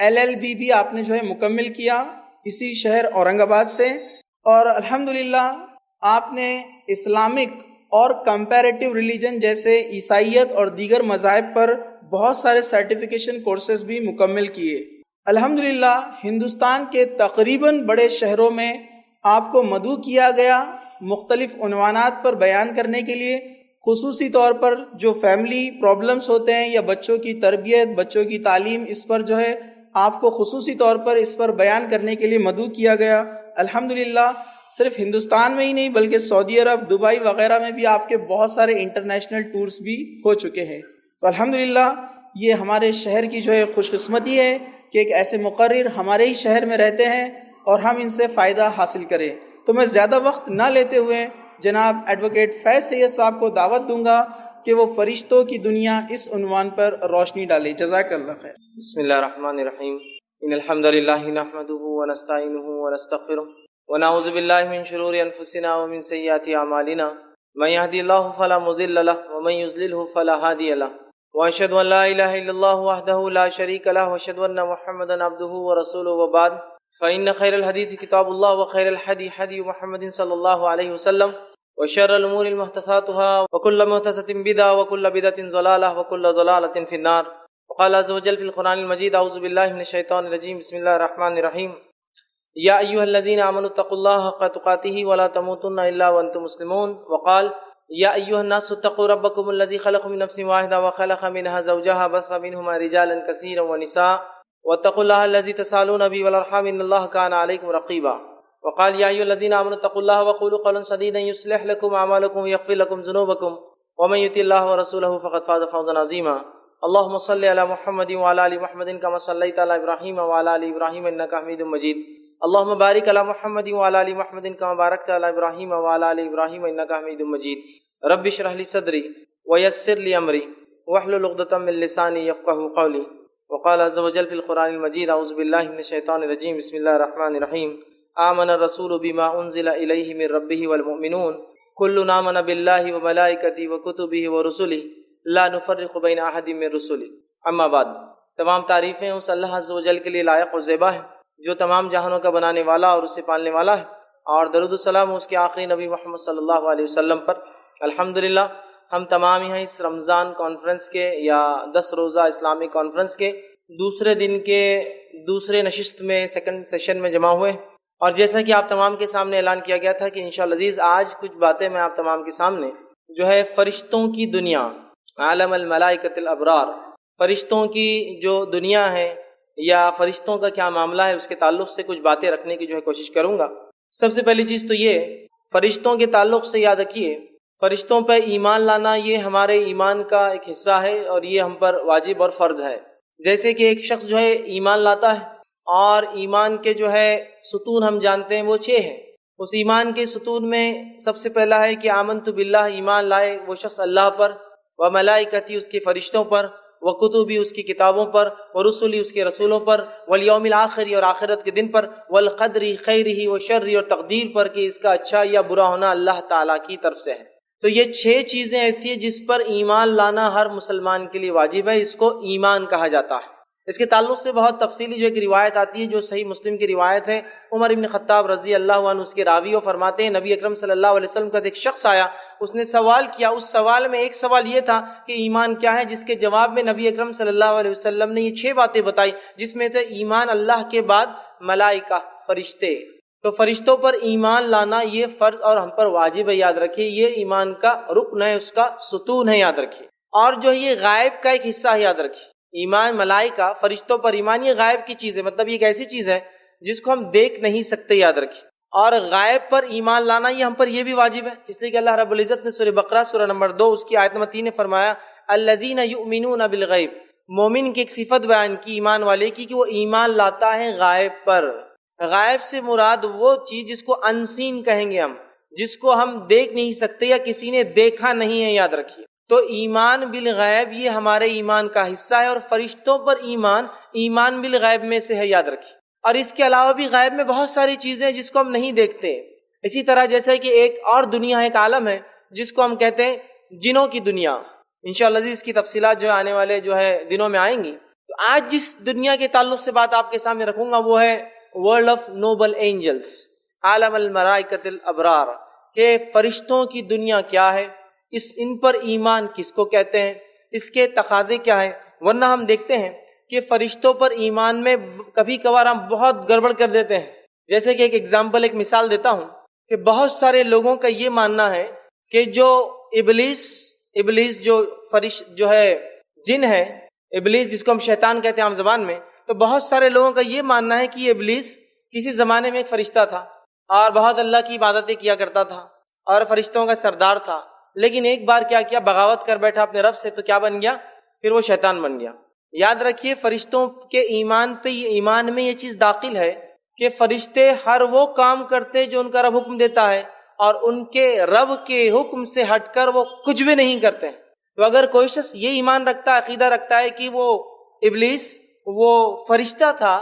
LLB بھی آپ نے جو ہے مکمل کیا اسی شہر اورنگ آباد سے، اور الحمدللہ آپ نے اسلامک اور کمپیریٹیو ریلیجن جیسے عیسائیت اور دیگر مذاہب پر بہت سارے سرٹیفیکیشن کورسز بھی مکمل کیے. الحمدللہ ہندوستان کے تقریباً بڑے شہروں میں آپ کو مدعو کیا گیا مختلف عنوانات پر بیان کرنے کے لیے، خصوصی طور پر جو فیملی پرابلمز ہوتے ہیں یا بچوں کی تربیت، بچوں کی تعلیم، اس پر جو ہے آپ کو خصوصی طور پر اس پر بیان کرنے کے لیے مدعو کیا گیا. الحمدللہ صرف ہندوستان میں ہی نہیں بلکہ سعودی عرب، دبئی وغیرہ میں بھی آپ کے بہت سارے انٹرنیشنل ٹورز بھی ہو چکے ہیں. تو الحمدللہ یہ ہمارے شہر کی جو ہے خوش قسمتی ہے کہ ایک ایسے مقرر ہمارے ہی شہر میں رہتے ہیں اور ہم ان سے فائدہ حاصل کریں. تو میں زیادہ وقت نہ لیتے ہوئے جناب ایڈوکیٹ فیض سید صاحب کو دعوت دوں گا کہ وہ فرشتوں کی دنیا اس عنوان پر روشنی ڈالے. جزاک اللہ خیر. بسم اللہ الرحمن الرحیم. ان الحمد للہ نحمده ونستعینه ونستغفره ونعوذ باللہ من شرور انفسنا ومن سیئات اعمالنا من يهدي الله فلا مضل له ومن يضلل فلا هادي له واشهد ان لا اله الا الله وحده لا شريك له واشهد ان محمدا عبده ورسوله وبعد فان خير الحديث كتاب الله وخير الهدي هدي محمد صلى الله عليه وسلم وشر الامور محدثاتها وكل محدثة بدعة وكل بدعة ضلالة وكل ضلالة في النار. وقال عز وجل في القرآن المجيد أعوذ بالله من الشيطان الرجيم بسم الله الرحمن الرحيم يا أيها الذين آمنوا اتقوا الله حق تقاته ولا تموتن إلا وأنتم مسلمون. وقال یا ایھا الناس اتقوا ربکم الذی خلقکم من نفس واحدہ وخلق منها زوجها بث منہما رجالا کثیرا ونساء واتقوا اللہ الذی تسألون به والارحام ان اللہ کان علیکم رقیبا وقال یا ایھا الذین آمنوا اتقوا اللہ وقولوا قولا سدیدا یصلح لکم اعمالکم ویغفر لکم ذنوبکم ومن یطع اللہ ورسولہ فقد فاز فوزا عظیما اللهم صل علی محمد وعلی آل محمد کما صلیت علی ابراہیم وعلی آل ابراہیم انک حمید مجید اللهم بارک علی محمد وعلی آل محمد کما بارکت علی ابراہیم وعلی آل ابراہیم انک حمید مجید رب اشرح لی صدری ویسر لی امری واحلل عقدۃ من لسانی یفقهوا قولی وقال عز وجل فی القرآن المجید اعوذ باللہ من الشیطان الرجیم بسم اللہ الرحمن الرحیم آمن الرسول بما انزل الیہ من ربہ والمؤمنون کل آمن باللہ وملائکتہ وکتبہ ورسلہ لا نفرق بین احد من رسلہ اما بعد۔ تمام تعریفیں اس اللہ عز وجل کے لیے لائق و زیبا ہے جو تمام جہانوں کا بنانے والا اور اسے پالنے والا ہے، اور درود السلام اس کے آخری نبی محمد صلی اللہ علیہ وسلم پر۔ الحمدللہ ہم تمام یہاں اس رمضان کانفرنس کے یا 10 روزہ اسلامی کانفرنس کے دوسرے دن کے دوسرے نشست میں سیکنڈ سیشن میں جمع ہوئے، اور جیسا کہ آپ تمام کے سامنے اعلان کیا گیا تھا کہ انشاءاللہ عزیز آج کچھ باتیں میں آپ تمام کے سامنے جو ہے فرشتوں کی دنیا، عالم الملائکۃ الابرار، فرشتوں کی جو دنیا ہے یا فرشتوں کا کیا معاملہ ہے اس کے تعلق سے کچھ باتیں رکھنے کی جو ہے کوشش کروں گا۔ سب سے پہلی چیز تو یہ فرشتوں کے تعلق سے یاد رکھیے، فرشتوں پہ ایمان لانا یہ ہمارے ایمان کا ایک حصہ ہے اور یہ ہم پر واجب اور فرض ہے۔ جیسے کہ ایک شخص جو ہے ایمان لاتا ہے اور ایمان کے جو ہے ستون ہم جانتے ہیں وہ 6 ہیں، اس ایمان کے ستون میں سب سے پہلا ہے کہ آمنت باللہ، ایمان لائے وہ شخص اللہ پر، وملائکتی اس کے فرشتوں پر، وکتبی اس کی کتابوں پر، ورسلی اس کے رسولوں پر، والیوم الآخر اور آخرت کے دن پر، والقدر خیرہ وشرہ اور تقدیر پر کہ اس کا اچھا یا برا ہونا اللہ تعالیٰ کی طرف سے ہے۔ تو یہ 6 چیزیں ایسی ہیں جس پر ایمان لانا ہر مسلمان کے لیے واجب ہے، اس کو ایمان کہا جاتا ہے۔ اس کے تعلق سے بہت تفصیلی جو ایک روایت آتی ہے جو صحیح مسلم کی روایت ہے، عمر ابن خطاب رضی اللہ عنہ اس کے راوی، اور فرماتے ہیں نبی اکرم صلی اللہ علیہ وسلم کا ایک شخص آیا، اس نے سوال کیا، اس سوال میں ایک سوال یہ تھا کہ ایمان کیا ہے، جس کے جواب میں نبی اکرم صلی اللہ علیہ وسلم نے یہ 6 باتیں بتائی، جس میں تھے ایمان اللہ کے بعد ملائکہ، فرشتے۔ تو فرشتوں پر ایمان لانا یہ فرض اور ہم پر واجب ہے، یاد رکھیے یہ ایمان کا رکن ہے، اس کا ستون ہے، یاد رکھیے۔ اور جو یہ غائب کا ایک حصہ ہے، یاد رکھیے ایمان ملائکہ فرشتوں پر ایمان یہ غائب کی چیز ہے، مطلب یہ ایک ایسی چیز ہے جس کو ہم دیکھ نہیں سکتے، یاد رکھیے۔ اور غائب پر ایمان لانا یہ ہم پر یہ بھی واجب ہے، اس لیے کہ اللہ رب العزت نے سورہ بقرہ سورہ نمبر 2 اس کی آیت نمبر 3 نے فرمایا الذین یؤمنون بالغیب، مومن کی ایک صفت بیان کی ایمان والے کی کہ وہ ایمان لاتا ہے غائب پر۔ غائب سے مراد وہ چیز جس کو انسین کہیں گے ہم، جس کو ہم دیکھ نہیں سکتے یا کسی نے دیکھا نہیں ہے، یاد رکھیے۔ تو ایمان بالغیب یہ ہمارے ایمان کا حصہ ہے، اور فرشتوں پر ایمان بالغیب میں سے ہے، یاد رکھیے۔ اور اس کے علاوہ بھی غیب میں بہت ساری چیزیں ہیں جس کو ہم نہیں دیکھتے، اسی طرح جیسے کہ ایک اور دنیا ہے، ایک عالم ہے جس کو ہم کہتے ہیں جنوں کی دنیا۔ انشاءاللہ اس کی تفصیلات جو آنے والے جو ہے دنوں میں آئیں گی۔ تو آج جس دنیا کے تعلق سے بات آپ کے سامنے رکھوں گا وہ ہے ورلڈ آف نوبل اینجلس، عالم الملائکۃ الابرار، کہ فرشتوں کی دنیا کیا ہے، ان پر ایمان کس کو کہتے ہیں، اس کے تقاضے کیا ہیں۔ ورنہ ہم دیکھتے ہیں کہ فرشتوں پر ایمان میں کبھی کبھار ہم بہت گڑبڑ کر دیتے ہیں۔ جیسے کہ ایک ایگزامپل، ایک مثال دیتا ہوں کہ بہت سارے لوگوں کا یہ ماننا ہے کہ جو ابلیس جو ہے جن ہے، ابلیس جس کو ہم شیطان کہتے ہیں عام زبان میں، تو بہت سارے لوگوں کا یہ ماننا ہے کہ یہ ابلیس کسی زمانے میں ایک فرشتہ تھا اور بہت اللہ کی عبادتیں کیا کرتا تھا اور فرشتوں کا سردار تھا، لیکن ایک بار کیا کیا، بغاوت کر بیٹھا اپنے رب سے، تو کیا بن گیا، پھر وہ شیطان بن گیا۔ یاد رکھیے فرشتوں کے ایمان پہ ایمان میں یہ چیز داخل ہے کہ فرشتے ہر وہ کام کرتے جو ان کا رب حکم دیتا ہے، اور ان کے رب کے حکم سے ہٹ کر وہ کچھ بھی نہیں کرتے۔ تو اگر کوئی شخص یہ ایمان رکھتا ہے، عقیدہ رکھتا ہے کہ وہ ابلیس وہ فرشتہ تھا،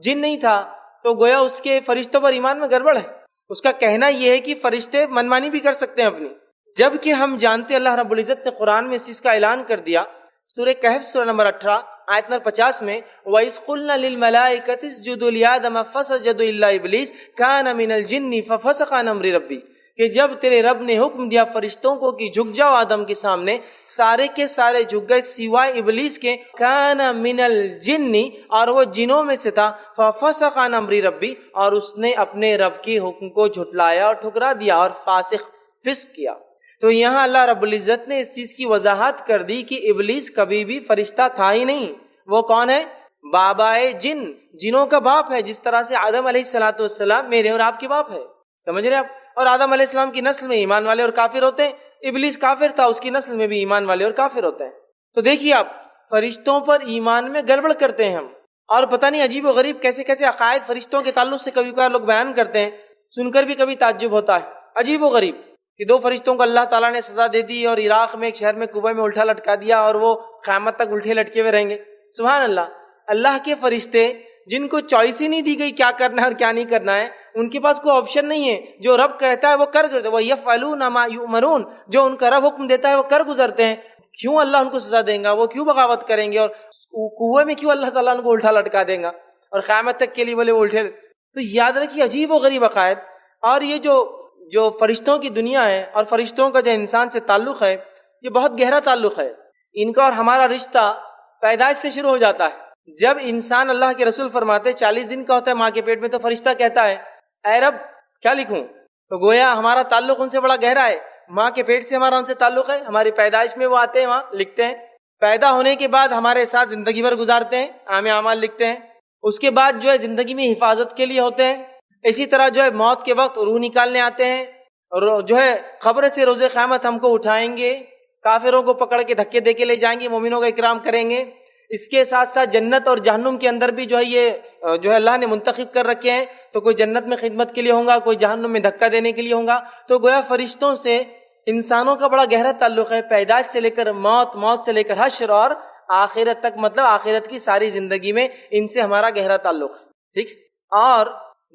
جن نہیں تھا، تو گویا اس کے فرشتوں پر ایمان میں گڑبڑ ہے۔ اس کا کہنا یہ ہے کہ فرشتے منمانی بھی کر سکتے ہیں اپنی، جبکہ ہم جانتے ہیں اللہ رب العزت نے قرآن میں اس چیز کا اعلان کر دیا، سورہ کہف سورہ نمبر 18 آیت نمبر 50 میں وَإِذْ قُلْنَا لِلْمَلَائِكَةِ اسْجُدُوا لِآدَمَ فَسَجَدُوا إِلَّا إِبْلِيسَ كَانَ مِنَ الْجِنِّ فَفَسَقَ عَنْ أَمْرِ رَبِّهِ، کہ جب تیرے رب نے حکم دیا فرشتوں کو کہ جھک جاؤ آدم کے سامنے، سارے کے سارے جھک گئے سوائے ابلیس کے، كَانَ مِنَ الْجِنِّ، اور وہ جنوں میں سے تھا، فَفَسَقَ عَنْ أَمْرِ رَبِّهِ، اور اس نے اپنے رب کے حکم کو جھٹلایا اور ٹھکرا دیا اور فسق کیا۔ تو یہاں اللہ رب العزت نے اس چیز کی وضاحت کر دی کہ ابلیس کبھی بھی فرشتہ تھا ہی نہیں. وہ کون ہے؟ بابائے جن، جنوں کا باپ ہے. جس طرح سے آدم علیہ السلام میرے اور آپ کے باپ ہے. سمجھ رہے آپ؟ اور آدم علیہ السلام کی نسل میں ایمان والے اور کافر ہوتے ہیں. ابلیس کافر تھا، اس کی نسل میں بھی ایمان والے اور کافر ہوتے ہیں. تو دیکھیے آپ، فرشتوں پر ایمان میں گڑبڑ کرتے ہیں ہم، اور پتہ نہیں عجیب و غریب کیسے کیسے عقائد فرشتوں کے تعلق سے کبھی کبھار لوگ بیان کرتے ہیں. سن کر بھی کبھی تعجب ہوتا ہے، عجیب و غریب، کہ 2 فرشتوں کو اللہ تعالیٰ نے سزا دے دی اور عراق میں ایک شہر میں کنویں میں الٹا لٹکا دیا اور وہ قیامت تک الٹے لٹکے ہوئے رہیں گے. سبحان اللہ. اللہ کے فرشتے جن کو چوائس ہی نہیں دی گئی کیا کرنا ہے اور کیا نہیں کرنا ہے، ان کے پاس کوئی آپشن نہیں ہے. جو رب کہتا ہے وہ کر گزرتے، وہ یفعلون ما یؤمرون، جو ان کا رب حکم دیتا ہے وہ کر گزرتے ہیں. کیوں اللہ ان کو سزا دیں گا؟ وہ کیوں بغاوت کریں گے؟ اور کنویں میں کیوں اللہ تعالیٰ ان کو الٹا لٹکا دیں گا اور قیامت تک کے لیے بولے وہ الٹے؟ تو یاد رکھیے عجیب و غریب عقائد. اور یہ جو فرشتوں کی دنیا ہے اور فرشتوں کا جو انسان سے تعلق ہے، یہ بہت گہرا تعلق ہے. ان کا اور ہمارا رشتہ پیدائش سے شروع ہو جاتا ہے. جب انسان، اللہ کے رسول فرماتے 40 دن کا ہوتا ہے ماں کے پیٹ میں، تو فرشتہ کہتا ہے اے رب کیا لکھوں؟ تو گویا ہمارا تعلق ان سے بڑا گہرا ہے. ماں کے پیٹ سے ہمارا ان سے تعلق ہے، ہماری پیدائش میں وہ آتے ہیں، وہاں لکھتے ہیں. پیدا ہونے کے بعد ہمارے ساتھ زندگی بھر گزارتے ہیں، اعمال لکھتے ہیں. اس کے بعد جو ہے زندگی میں حفاظت کے لیے ہوتے ہیں. اسی طرح جو ہے موت کے وقت روح نکالنے آتے ہیں، اور جو ہے قبر سے روز قیامت ہم کو اٹھائیں گے، کافروں کو پکڑ کے دھکے دے کے لے جائیں گے، مومنوں کا اکرام کریں گے. اس کے ساتھ ساتھ جنت اور جہنم کے اندر بھی جو ہے یہ جو ہے اللہ نے منتخب کر رکھے ہیں. تو کوئی جنت میں خدمت کے لیے ہوں گا، کوئی جہنم میں دھکا دینے کے لیے ہوں گا. تو گویا فرشتوں سے انسانوں کا بڑا گہرا تعلق ہے، پیدائش سے لے کر موت، موت سے لے کر حشر اور آخرت تک، مطلب آخرت کی ساری زندگی میں ان سے ہمارا گہرا تعلق ہے. ٹھیک. اور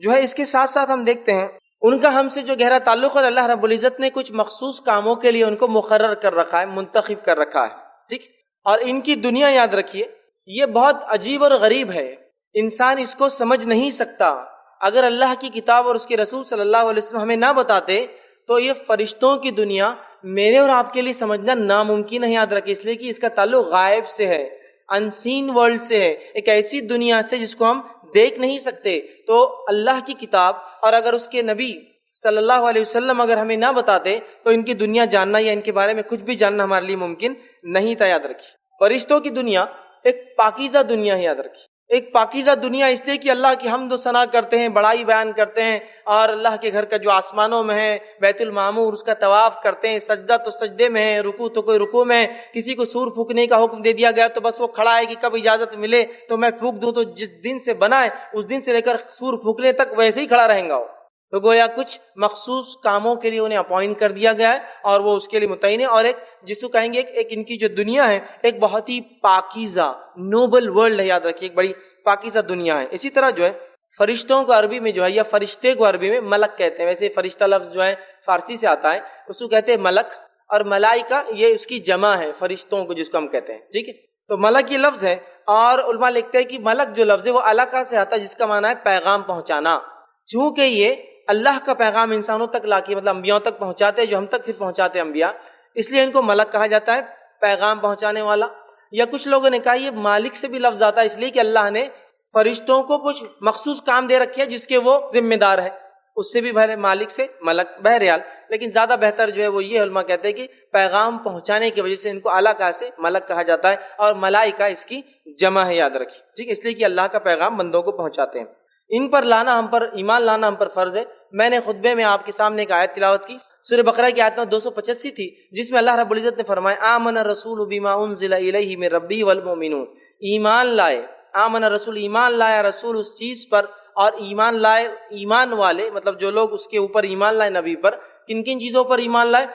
جو ہے اس کے ساتھ ساتھ ہم دیکھتے ہیں ان کا ہم سے جو گہرا تعلق ہے، اللہ رب العزت نے کچھ مخصوص کاموں کے لیے ان کو مقرر کر رکھا ہے، منتخب کر رکھا ہے. ٹھیک. اور ان کی دنیا یاد رکھیے یہ بہت عجیب اور غریب ہے، انسان اس کو سمجھ نہیں سکتا. اگر اللہ کی کتاب اور اس کے رسول صلی اللہ علیہ وسلم ہمیں نہ بتاتے تو یہ فرشتوں کی دنیا میرے اور آپ کے لیے سمجھنا ناممکن ہے. یاد رکھیں، اس لیے کہ اس کا تعلق غائب سے ہے، انسین ورلڈ سے ہے، ایک ایسی دنیا سے جس کو ہم دیکھ نہیں سکتے. تو اللہ کی کتاب اور اگر اس کے نبی صلی اللہ علیہ وسلم اگر ہمیں نہ بتاتے تو ان کی دنیا جاننا یا ان کے بارے میں کچھ بھی جاننا ہمارے لیے ممکن نہیں تھا. یاد رکھیے فرشتوں کی دنیا ایک پاکیزہ دنیا ہے. یاد رکھیے ایک پاکیزہ دنیا اس لیے کہ اللہ کی حمد و ثنا کرتے ہیں، بڑائی بیان کرتے ہیں، اور اللہ کے گھر کا جو آسمانوں میں ہے بیت المعمور اس کا طواف کرتے ہیں. سجدہ تو سجدے میں ہے، رکوع تو کوئی رکوع میں ہے. کسی کو سور پھونکنے کا حکم دے دیا گیا تو بس وہ کھڑا ہے کہ کب اجازت ملے تو میں پھونک دوں. تو جس دن سے بنا ہے اس دن سے لے کر سور پھونکنے تک ویسے ہی کھڑا رہیں گا. تو گویا کچھ مخصوص کاموں کے لیے انہیں اپوائنٹ کر دیا گیا ہے اور وہ اس کے لیے متعین ہے. اور ایک جس کو کہیں گے ایک ان کی جو دنیا ہے ایک بہت ہی پاکیزہ نوبل ورلڈ ہے. یاد رکھیے ایک بڑی پاکیزہ دنیا ہے. اسی طرح جو ہے فرشتوں کو عربی میں جو ہے یا فرشتے کو عربی میں ملک کہتے ہیں. ویسے فرشتہ لفظ جو ہے فارسی سے آتا ہے، اس کو کہتے ہیں ملک، اور ملائکہ یہ اس کی جمع ہے فرشتوں کو جس کو ہم کہتے ہیں. ٹھیک ہے. تو ملک یہ لفظ ہے، اور علماء لکھتے ہیں کہ ملک جو لفظ ہے وہ الکا سے آتا ہے جس کا معنی ہے پیغام پہنچانا. چونکہ یہ اللہ کا پیغام انسانوں تک لا کے مطلب انبیاء تک پہنچاتے ہیں، جو ہم تک پھر پہنچاتے ہیں انبیاء، اس لیے ان کو ملک کہا جاتا ہے، پیغام پہنچانے والا. یا کچھ لوگوں نے کہا یہ مالک سے بھی لفظ آتا ہے، اس لیے کہ اللہ نے فرشتوں کو کچھ مخصوص کام دے رکھے جس کے وہ ذمہ دار ہے، اس سے بھی بہر مالک سے ملک. بہرحال لیکن زیادہ بہتر جو ہے وہ یہ علماء کہتے ہیں کہ پیغام پہنچانے کی وجہ سے ان کو الکا سے ملک کہا جاتا ہے، اور ملائکہ اس کی جمع ہے. یاد رکھیے ٹھیک ہے. اس لیے کہ اللہ کا پیغام بندوں کو پہنچاتے ہیں. ان پر لانا ہم پر، ایمان لانا ہم پر فرض ہے. میں نے خطبے میں آپ کے سامنے ایک آیت تلاوت کی، سورہ بقرہ کی آیت 285 تھی، جس میں اللہ رب العزت نے فرمایا آمن الرسول بما انزل الیہ من ربہ والمؤمنون. ایمان لائے، آمن الرسول ایمان لایا رسول اس چیز پر، اور ایمان لائے ایمان والے مطلب جو لوگ اس کے اوپر ایمان لائے نبی پر. کن کن چیزوں پر ایمان لائے؟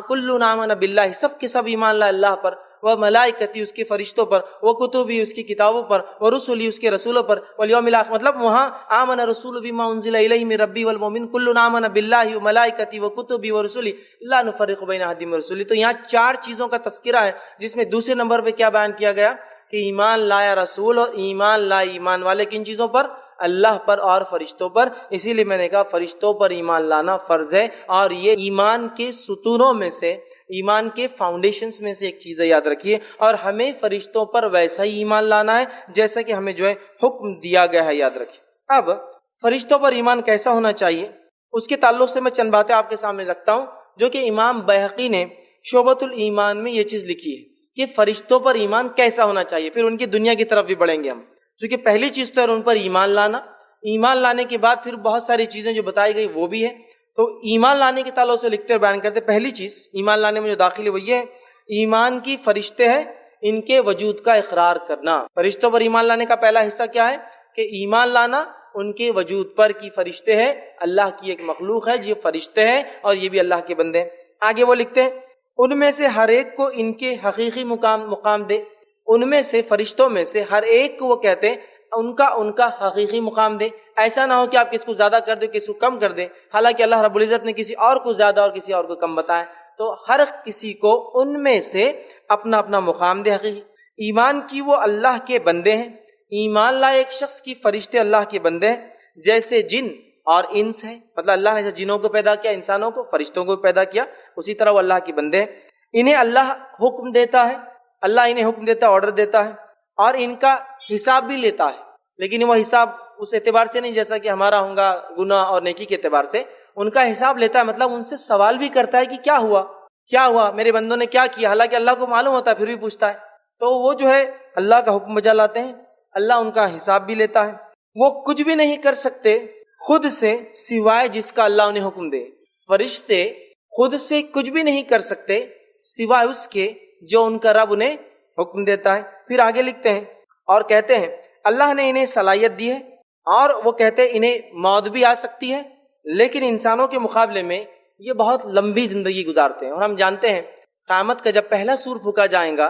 کل آمن باللہ، سب کے سب ایمان لائے اللہ پر، وہ ملائکتی اس کے فرشتوں پر، وہ کتبی اس کی کتابوں پر، وہ رسولی اس کے رسولوں پر، والیوم الاخر. مطلب وہاں آمن رسول بما انزل الیہ من ربی والمؤمن کل آمن باللہ وملائکتی وکتبی ورسولی لا نفرق بین احد من رسولی. تو یہاں 4 چیزوں کا تذکرہ ہے، جس میں دوسرے نمبر پہ کیا بیان کیا گیا کہ ایمان لایا رسول، اور ایمان لائے ایمان والے کن چیزوں پر؟ اللہ پر اور فرشتوں پر. اسی لیے میں نے کہا فرشتوں پر ایمان لانا فرض ہے، اور یہ ایمان کے ستونوں میں سے، ایمان کے فاؤنڈیشنز میں سے ایک چیز ہے. یاد رکھیے. اور ہمیں فرشتوں پر ویسا ہی ایمان لانا ہے جیسا کہ ہمیں جو ہے حکم دیا گیا ہے. یاد رکھیے. اب فرشتوں پر ایمان کیسا ہونا چاہیے اس کے تعلق سے میں چند باتیں آپ کے سامنے رکھتا ہوں. جو کہ امام بہقی نے شعبۃ الایمان میں یہ چیز لکھی ہے کہ فرشتوں پر ایمان کیسا ہونا چاہیے. پھر ان کی دنیا کی طرف بھی بڑھیں گے ہم، چونکہ پہلی چیز تو ہے ان پر ایمان لانا. ایمان لانے کے بعد پھر بہت ساری چیزیں جو بتائی گئی وہ بھی ہے. تو ایمان لانے کے تعلق سے لکھتے اور بیان کرتے پہلی چیز ایمان لانے میں جو داخل ہے وہ یہ ہے، ایمان کی فرشتے ہیں ان کے وجود کا اقرار کرنا. فرشتوں پر ایمان لانے کا پہلا حصہ کیا ہے کہ ایمان لانا ان کے وجود پر کی فرشتے ہیں، اللہ کی ایک مخلوق ہے، یہ فرشتے ہیں اور یہ بھی اللہ کے بندے ہیں. آگے وہ لکھتے ہیں ان میں سے ہر ایک کو ان کے حقیقی مقام دے. ان میں سے فرشتوں میں سے ہر ایک کو وہ کہتے ہیں ان کا حقیقی مقام دے. ایسا نہ ہو کہ آپ کسی کو زیادہ کر دیں کسی کو کم کر دیں، حالانکہ اللہ رب العزت نے کسی اور کو زیادہ اور کسی اور کو کم بتایا. تو ہر کسی کو ان میں سے اپنا اپنا مقام دے حقیقی. ایمان کی وہ اللہ کے بندے ہیں. ایمان لائے ایک شخص کی فرشتے اللہ کے بندے ہیں جیسے جن اور انس ہے. مطلب اللہ نے جنوں کو پیدا کیا، انسانوں کو، فرشتوں کو پیدا کیا، اسی طرح وہ اللہ کے بندے ہیں. انہیں اللہ حکم دیتا ہے، اللہ انہیں حکم دیتا ہے، آرڈر دیتا ہے، اور ان کا حساب بھی لیتا ہے. لیکن وہ حساب اس اعتبار سے نہیں جیسا کہ ہمارا ہوگا گناہ اور نیکی کے اعتبار سے. ان کا حساب لیتا ہے، مطلب ان سے سوال بھی کرتا ہے کہ کیا ہوا میرے بندوں نے کیا کیا، حالانکہ اللہ کو معلوم ہوتا ہے پھر بھی پوچھتا ہے. تو وہ جو ہے اللہ کا حکم بجا لاتے ہیں، اللہ ان کا حساب بھی لیتا ہے. وہ کچھ بھی نہیں کر سکتے خود سے سوائے جس کا اللہ انہیں حکم دے. فرشتے خود سے کچھ بھی نہیں کر سکتے سوائے اس کے جو ان کا رب انہیں حکم دیتا ہے. پھر آگے لکھتے ہیں اور کہتے ہیں اللہ نے انہیں صلاحیت دی ہے، اور وہ کہتے ہیں انہیں موت بھی آ سکتی ہے، لیکن انسانوں کے مقابلے میں یہ بہت لمبی زندگی گزارتے ہیں. اور ہم جانتے ہیں قیامت کا جب پہلا سور پھونکا جائے گا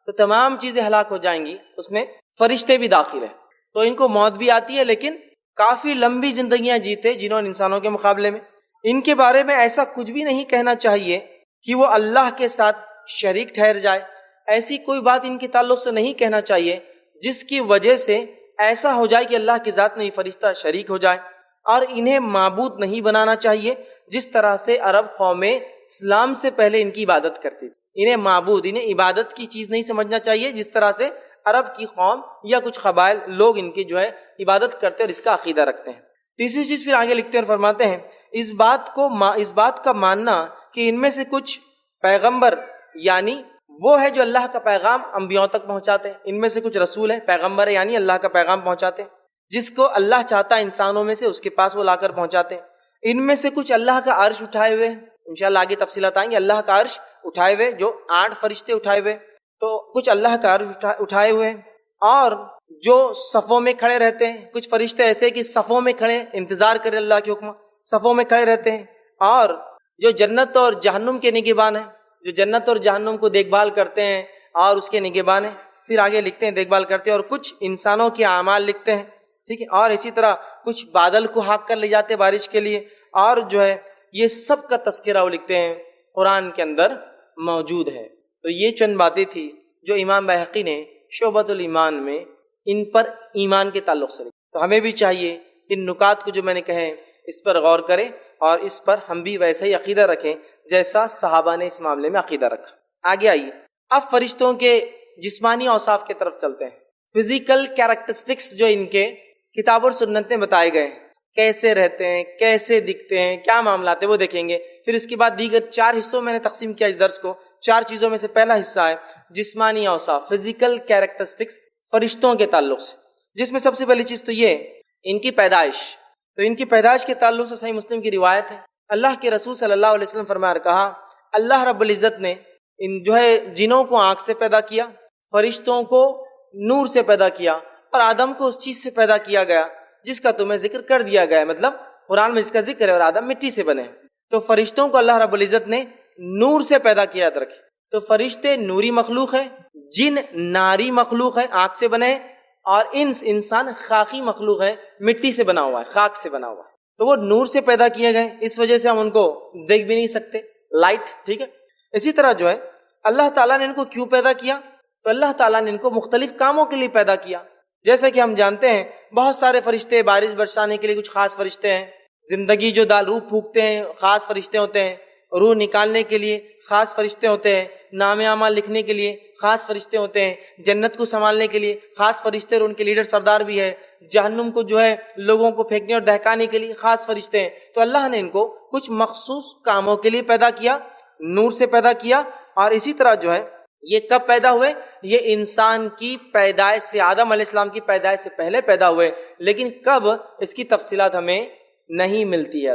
تو تمام چیزیں ہلاک ہو جائیں گی، اس میں فرشتے بھی داخل ہیں. تو ان کو موت بھی آتی ہے لیکن کافی لمبی زندگیاں جیتے جنہوں نے انسانوں کے مقابلے میں. ان کے بارے میں ایسا کچھ بھی نہیں کہنا چاہیے کہ وہ اللہ کے ساتھ شریک ٹھہر جائے. ایسی کوئی بات ان کے تعلق سے نہیں کہنا چاہیے جس کی وجہ سے ایسا ہو جائے کہ اللہ کی ذات میں یہ فرشتہ شریک ہو جائے. اور انہیں معبود نہیں بنانا چاہیے جس طرح سے عرب قومیں اسلام سے پہلے ان کی عبادت کرتی تھی. انہیں معبود، انہیں عبادت کی چیز نہیں سمجھنا چاہیے جس طرح سے عرب کی قوم یا کچھ قبائل لوگ ان کی جو ہے عبادت کرتے اور اس کا عقیدہ رکھتے ہیں. تیسری چیز پھر آگے لکھتے اور فرماتے ہیں اس بات کا ماننا کہ ان میں سے کچھ پیغمبر یعنی وہ ہے جو اللہ کا پیغام انبیاؤں تک پہنچاتے ہیں. ان میں سے کچھ رسول ہیں، پیغمبر ہیں یعنی اللہ کا پیغام پہنچاتے ہیں، جس کو اللہ چاہتا ہے انسانوں میں سے اس کے پاس وہ لا کر پہنچاتے ہیں. ان میں سے کچھ اللہ کا عرش اٹھائے ہوئے ہیں، انشاءاللہ آگے تفصیلات آئیں گے. اللہ کا عرش اٹھائے ہوئے، جو 8 فرشتے اٹھائے ہوئے، تو کچھ اللہ کا عرش اٹھائے ہوئے ہیں، اور جو صفوں میں کھڑے رہتے ہیں. کچھ فرشتے ایسے کہ صفوں میں کھڑے انتظار کرے اللہ کے حکم، صفوں میں کھڑے رہتے ہیں. اور جو جنت اور جہنم کے نگہبان ہیں، جو جنت اور جہنم کو دیکھ بھال کرتے ہیں اور اس کے نگہبان ہیں. پھر آگے لکھتے ہیں دیکھ بھال کرتے ہیں، اور کچھ انسانوں کے اعمال لکھتے ہیں، ٹھیک ہے. اور اسی طرح کچھ بادل کو ہانک کر لے جاتے بارش کے لیے، اور جو ہے یہ سب کا تذکرہ وہ لکھتے ہیں قرآن کے اندر موجود ہے. تو یہ چند باتیں تھی جو امام بہقی نے شعبۃ الایمان میں ان پر ایمان کے تعلق سے لکھی. تو ہمیں بھی چاہیے ان نکات کو جو میں نے کہے اس پر غور کریں اور اس پر ہم بھی ویسا ہی عقیدہ رکھیں جیسا صحابہ نے اس معاملے میں عقیدہ رکھا. آگے آئیے اب فرشتوں کے جسمانی اوصاف کی طرف چلتے ہیں. فزیکل کیریکٹرسٹکس جو ان کے کتاب اور سنت میں بتائے گئے ہیں، کیسے رہتے ہیں، کیسے دکھتے ہیں، کیا معاملات ہیں، وہ دیکھیں گے. پھر اس کے بعد دیگر 4 حصوں میں نے تقسیم کیا اس درس کو. 4 چیزوں میں سے پہلا حصہ ہے جسمانی اوصاف، فزیکل کیریکٹرسٹکس فرشتوں کے تعلق سے، جس میں سب سے پہلی چیز تو یہ ان کی پیدائش. تو ان کی پیدائش کے تعلق سے صحیح مسلم کی روایت ہے، اللہ کے رسول صلی اللہ علیہ وسلم فرمایا کہا اللہ رب العزت نے ان جو ہے جنوں کو آنکھ سے پیدا کیا، فرشتوں کو نور سے پیدا کیا، اور آدم کو اس چیز سے پیدا کیا گیا جس کا تمہیں ذکر کر دیا گیا ہے. مطلب قرآن میں اس کا ذکر ہے، اور آدم مٹی سے بنے. تو فرشتوں کو اللہ رب العزت نے نور سے پیدا کیا. یاد رکھیں تو فرشتے نوری مخلوق ہے، جن ناری مخلوق ہے آنکھ سے بنے، اور انسان خاکی مخلوق ہے، مٹی سے بنا ہوا ہے، خاک سے بنا ہوا ہے. تو وہ نور سے پیدا کیے گئے، اس وجہ سے ہم ان کو دیکھ بھی نہیں سکتے، لائٹ، ٹھیک ہے. اسی طرح جو ہے اللہ تعالیٰ نے ان کو کیوں پیدا کیا؟ تو اللہ تعالیٰ نے ان کو مختلف کاموں کے لیے پیدا کیا. جیسا کہ ہم جانتے ہیں بہت سارے فرشتے بارش برسانے کے لیے کچھ خاص فرشتے ہیں، زندگی جو روح پھونکتے ہیں خاص فرشتے ہوتے ہیں، روح نکالنے کے لیے خاص فرشتے ہوتے ہیں، نام اعمال لکھنے کے لیے خاص فرشتے ہوتے ہیں, جنت کو سنبھالنے کے لیے خاص فرشتے اور ان کے لیڈر سردار بھی ہے, جہنم کو جو ہے لوگوں کو پھینکنے اور دہکانے کے لیے خاص فرشتے ہیں. تو اللہ نے ان کو کچھ مخصوص کاموں کے لیے پیدا کیا, نور سے پیدا کیا. اور اسی طرح جو ہے یہ کب پیدا ہوئے؟ یہ انسان کی پیدائش سے, آدم علیہ السلام کی پیدائش سے پہلے پیدا ہوئے, لیکن کب اس کی تفصیلات ہمیں نہیں ملتی ہے.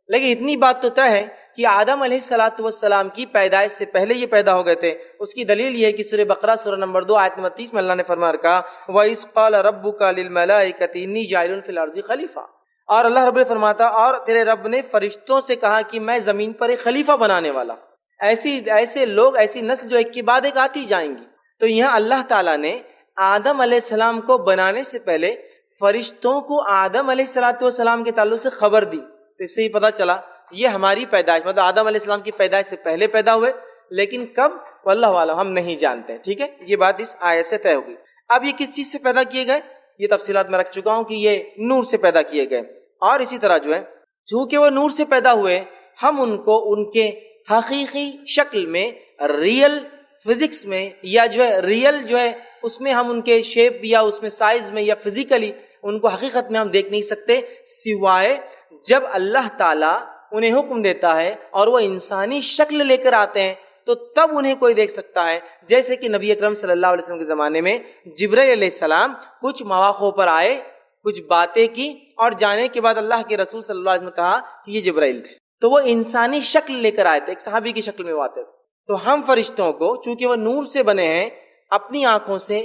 لیکن اتنی بات تو طے ہے کہ آدم علیہ السلام کی پیدائش سے پہلے یہ پیدا ہو گئے تھے. اس کی دلیل یہ ہے کہ سورہ بقرہ سورہ نمبر 2 آیت نمبر 30 میں اللہ نے فرما رکھا وَإِذْ قَالَ رَبُّكَ لِلْمَلَائِكَةِ إِنِّي جَاعِلٌ فِي الْأَرْضِ خَلِيفَةً, اور اللہ رب فرماتا اور تیرے رب نے فرشتوں سے کہا کہ میں زمین پر ایک خلیفہ بنانے والا. ایسے لوگ, ایسی نسل جو ایک کے بعد ایک آتی جائیں گی. تو یہاں اللہ تعالیٰ نے آدم علیہ السلام کو بنانے سے پہلے فرشتوں کو آدم علیہ السلام کے تعلق سے خبر دی. اس سے ہی پتہ چلا یہ ہماری پیدائش, مطلب آدم علیہ السلام کی پیدائش سے پہلے پیدا ہوئے, لیکن کب واللہ عالم ہم نہیں جانتے. ٹھیک ہے, یہ بات اس آیت سے طے ہوگی. اب یہ کس چیز سے پیدا کیے گئے یہ تفصیلات میں رکھ چکا ہوں کہ یہ نور سے پیدا کیے گئے. اور اسی طرح جو ہے چونکہ وہ نور سے پیدا ہوئے, ہم ان کو ان کے حقیقی شکل میں, ریئل فزکس میں, یا جو ہے ریئل جو ہے اس میں ہم ان کے شیپ یا اس میں سائز میں یا فزیکلی ان کو حقیقت میں ہم دیکھ نہیں سکتے, سوائے جب اللہ تعالیٰ انہیں حکم دیتا ہے اور وہ انسانی شکل لے کر آتے ہیں تو تب انہیں کوئی دیکھ سکتا ہے. جیسے کہ نبی اکرم صلی اللہ علیہ وسلم کے زمانے میں جبرائیل علیہ السلام کچھ مواقع پر آئے, کچھ باتیں کی, اور جانے کے بعد اللہ کے رسول صلی اللہ علیہ وسلم نے کہا کہ یہ جبرائیل تھے. تو وہ انسانی شکل لے کر آئے تھے, ایک صحابی کی شکل میں وہ آتے تھے. تو ہم فرشتوں کو چونکہ وہ نور سے بنے ہیں اپنی آنکھوں سے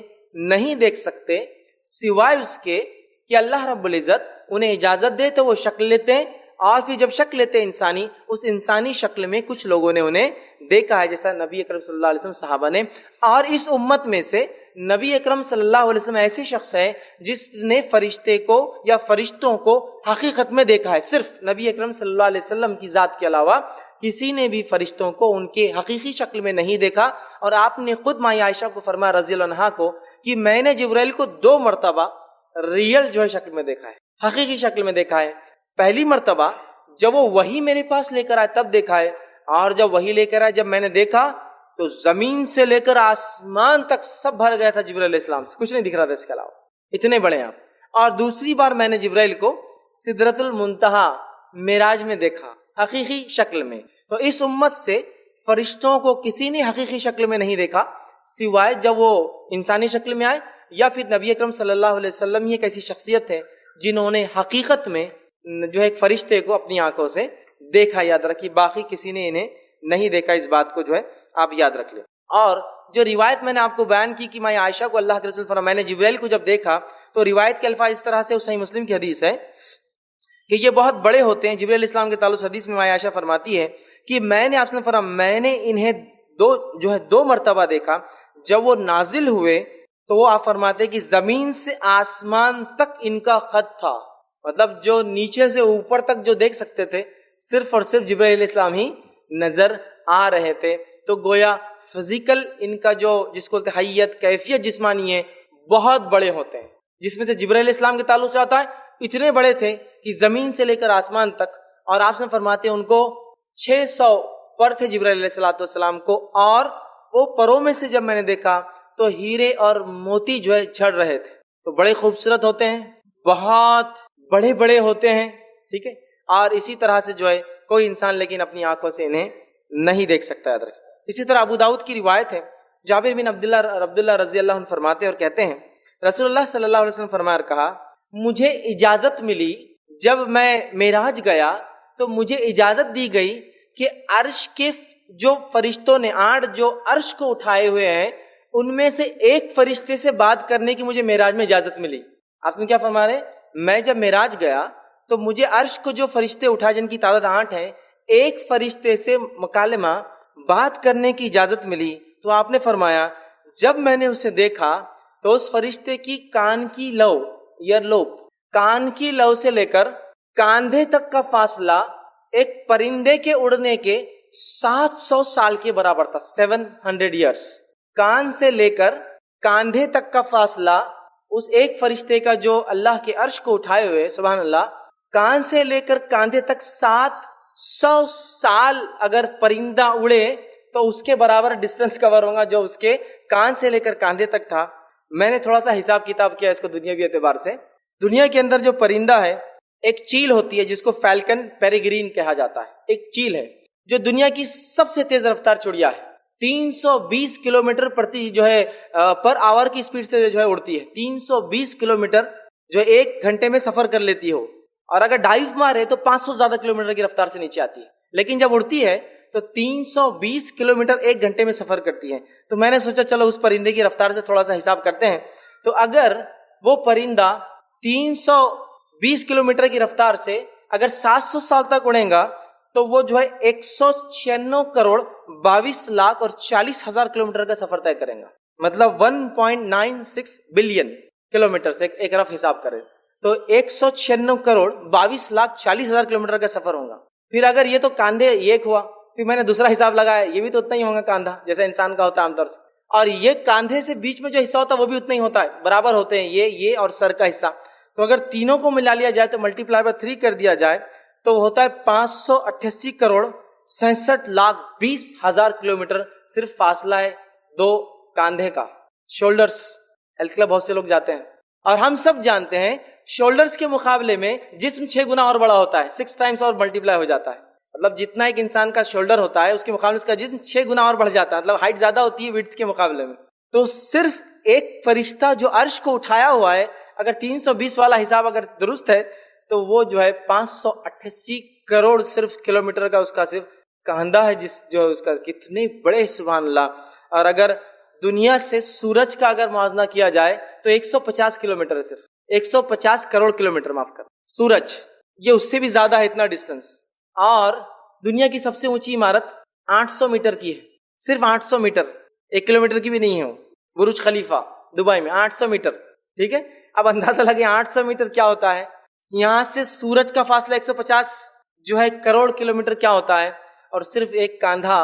نہیں دیکھ سکتے, سوائے اس کے کہ اللہ رب العزت انہیں اجازت دے تو وہ شکل لیتے ہیں, اور پھر جب شکل لیتے ہیں انسانی, اس انسانی شکل میں کچھ لوگوں نے انہیں دیکھا ہے, جیسا نبی اکرم صلی اللہ علیہ وسلم صحابہ نے. اور اس امت میں سے نبی اکرم صلی اللہ علیہ وسلم ایسے شخص ہے جس نے فرشتے کو یا فرشتوں کو حقیقت میں دیکھا ہے. صرف نبی اکرم صلی اللہ علیہ وسلم کی ذات کے علاوہ کسی نے بھی فرشتوں کو ان کے حقیقی شکل میں نہیں دیکھا. اور آپ نے خود ماں عائشہ کو فرمایا رضی اللہ عنہا کو کہ میں نے جبرائیل کو 2 مرتبہ ریئل جو ہے شکل میں دیکھا ہے, حقیقی شکل میں دیکھا ہے. پہلی مرتبہ جب وہ وحی میرے پاس لے کر آئے تب دیکھا ہے, اور جب وحی لے کر آئے جب میں نے دیکھا تو زمین سے لے کر آسمان تک سب بھر گیا تھا جبرائیل علیہ السلام سے, کچھ نہیں دکھ رہا تھا اس کے علاوہ, اتنے بڑے آپ. اور دوسری بار میں نے جبرائیل کو سدرۃ المنتہا معراج میں دیکھا حقیقی شکل میں. تو اس امت سے فرشتوں کو کسی نے حقیقی شکل میں نہیں دیکھا سوائے جب وہ انسانی شکل میں آئے, یا پھر نبی اکرم صلی اللہ علیہ وسلم ہی ایک ایسی شخصیت ہے جنہوں نے حقیقت میں جو ہے ایک فرشتے کو اپنی آنکھوں سے دیکھا. یاد رکھیے باقی کسی نے انہیں نہیں دیکھا, اس بات کو جو ہے آپ یاد رکھ لیں. اور جو روایت میں نے آپ کو بیان کی کہ میں عائشہ کو اللہ کے رسول فرمایا میں نے جبرائیل کو جب دیکھا, تو روایت کے الفاظ اس طرح سے صحیح مسلم کی حدیث ہے کہ یہ بہت بڑے ہوتے ہیں. جبرائیل علیہ السلام کے تعلق حدیث میں عائشہ فرماتی ہے کہ میں نے آپ سے فرمایا میں نے انہیں 2 مرتبہ دیکھا. جب وہ نازل ہوئے تو وہ آپ فرماتے کہ زمین سے آسمان تک ان کا قد تھا, مطلب جو نیچے سے اوپر تک جو دیکھ سکتے تھے صرف اور صرف جبرائیل علیہ السلام ہی نظر آ رہے تھے. تو گویا فزیکل ان کا جو جس کو حیت کیفیت جسمانی ہے بہت بڑے ہوتے ہیں, جس میں سے جبرائیل علیہ السلام کے تعلق سے آتا ہے اتنے بڑے تھے کہ زمین سے لے کر آسمان تک. اور آپ سے فرماتے ہیں ان کو 600 پر تھے جبرائیل علیہ السلام کو, اور وہ پروں میں سے جب میں نے دیکھا تو ہیرے اور موتی جو ہے جھڑ رہے تھے. تو بڑے خوبصورت ہوتے ہیں, بہت بڑے بڑے ہوتے ہیں. ٹھیک ہے, اور اسی طرح سے جو ہے کوئی انسان لیکن اپنی آنکھوں سے انہیں نہیں دیکھ سکتا. یاد رکھیں. اسی طرح ابو داؤد کی روایت ہے, جابر بن عبداللہ رضی اللہ عنہ فرماتے اور کہتے ہیں رسول اللہ صلی اللہ علیہ وسلم فرمایا کہا مجھے اجازت ملی جب میں معراج گیا تو مجھے اجازت دی گئی کہ عرش کے جو فرشتوں نے 8 جو عرش کو اٹھائے ہوئے ہیں ان میں سے ایک فرشتے سے بات کرنے کی مجھے معراج میں اجازت ملی. آپ نے کیا فرما رہے, میں جب معراج گیا تو مجھے عرش کو جو فرشتے اٹھائے جن کی تعداد 8 ہے, ایک فرشتے سے مکالمہ بات کرنے کی اجازت ملی. تو آپ نے فرمایا جب میں نے اسے دیکھا تو اس فرشتے کی کان کی لو ایئر لوب, کان کی لو سے لے کر کاندھے تک کا فاصلہ ایک پرندے کے اڑنے کے 700 سال کے برابر تھا. 700 ایئرس. کان سے لے کر کاندھے تک کا فاصلہ اس ایک فرشتے کا جو اللہ کے عرش کو اٹھائے ہوئے, سبحان اللہ, کان سے لے کر کاندھے تک 700 سال اگر پرندہ اڑے تو اس کے برابر ڈسٹینس کور ہوگا جو اس کے کان سے لے کر کاندھے تک تھا. میں نے تھوڑا سا حساب کتاب کیا اس کو دنیاوی اعتبار سے. دنیا کے اندر جو پرندہ ہے ایک چیل ہوتی ہے جس کو فیلکن پیریگرین کہا جاتا ہے. ایک چیل ہے جو دنیا کی سب سے تیز رفتار چڑیا ہے. 320 کلومیٹر پر آور کی اسپیڈ سے جو ہے اڑتی ہے. 320 کلومیٹر جو ایک گھنٹے میں سفر کر لیتی ہو, اور اگر ڈائیو مارے تو 500 زیادہ کلومیٹر کی رفتار سے نیچے آتی ہے. لیکن جب اڑتی ہے تو 320 کلومیٹر ایک گھنٹے میں سفر کرتی ہے. تو میں نے سوچا چلو اس پرندے کی رفتار سے تھوڑا سا حساب کرتے ہیں. تو اگر وہ پرندہ 320 کلومیٹر کی رفتار سے اگر 700 سال تک اڑے گا تو وہ جو ہے 196 کروڑ 22 لاکھ اور 40 ہزار کلومیٹر کا سفر طے کرے گا. مطلب 1.96 بلین کلومیٹر سے ایک رف حساب کرے تو 196 کروڑ 22 لاکھ 40 ہزار کلومیٹر کا سفر ہوگا. پھر اگر یہ تو کاندھے ایک ہوا, پھر میں نے دوسرا حساب لگایا, یہ بھی تو اتنا ہی ہوگا کاندھا جیسا انسان کا ہوتا ہے عام طور سے, اور یہ کاندھے سے بیچ میں جو حصہ ہوتا ہے وہ بھی اتنا ہی ہوتا ہے, برابر ہوتے ہیں یہ اور سر کا حصہ. تو اگر تینوں کو ملا لیا جائے تو ملٹیپلائی بائی 3 کر دیا جائے تو ہوتا ہے 588 کروڑ 66 لاکھ 20 ہزار کلومیٹر صرف فاصلہ ہے دو کاندھے کا. شولڈرز ہیلتھ کلب بہت سے لوگ جاتے ہیں, اور ہم سب جانتے ہیں شولڈرز کے مقابلے میں جسم 6 گنا اور بڑا ہوتا ہے, 6 ٹائمز اور ملٹیپلائی ہو جاتا ہے. مطلب جتنا ایک انسان کا شولڈر ہوتا ہے اس کے مقابلے اس کا جسم 6 گنا اور بڑھ جاتا ہے, مطلب ہائٹ زیادہ ہوتی ہے وڈتھ کے مقابلے میں. تو صرف ایک فرشتہ جو عرش کو اٹھایا ہوا ہے, اگر 320 والا حساب اگر درست ہے تو وہ جو ہے 588 کروڑ صرف کلومیٹر کا اس کا صرف کاندھا ہے, جس جو اس کا کتنے بڑے سبحان اللہ. اور اگر دنیا سے سورج کا اگر موازنہ کیا جائے تو 150 کلومیٹر ہے, صرف 150 کروڑ کلومیٹر معاف کر. سورج یہ اس سے بھی زیادہ ہے اتنا ڈسٹینس. اور دنیا کی سب سے اونچی عمارت 800 میٹر کی ہے, صرف 800 میٹر, 1 کلومیٹر کی بھی نہیں ہے. برج خلیفہ دبئی میں 800 میٹر. ٹھیک ہے, اب اندازہ لگے 800 میٹر کیا ہوتا ہے. یہاں سے سورج کا فاصلہ 150 جو ہے کروڑ کلومیٹر کیا ہوتا ہے, اور صرف ایک کاندھا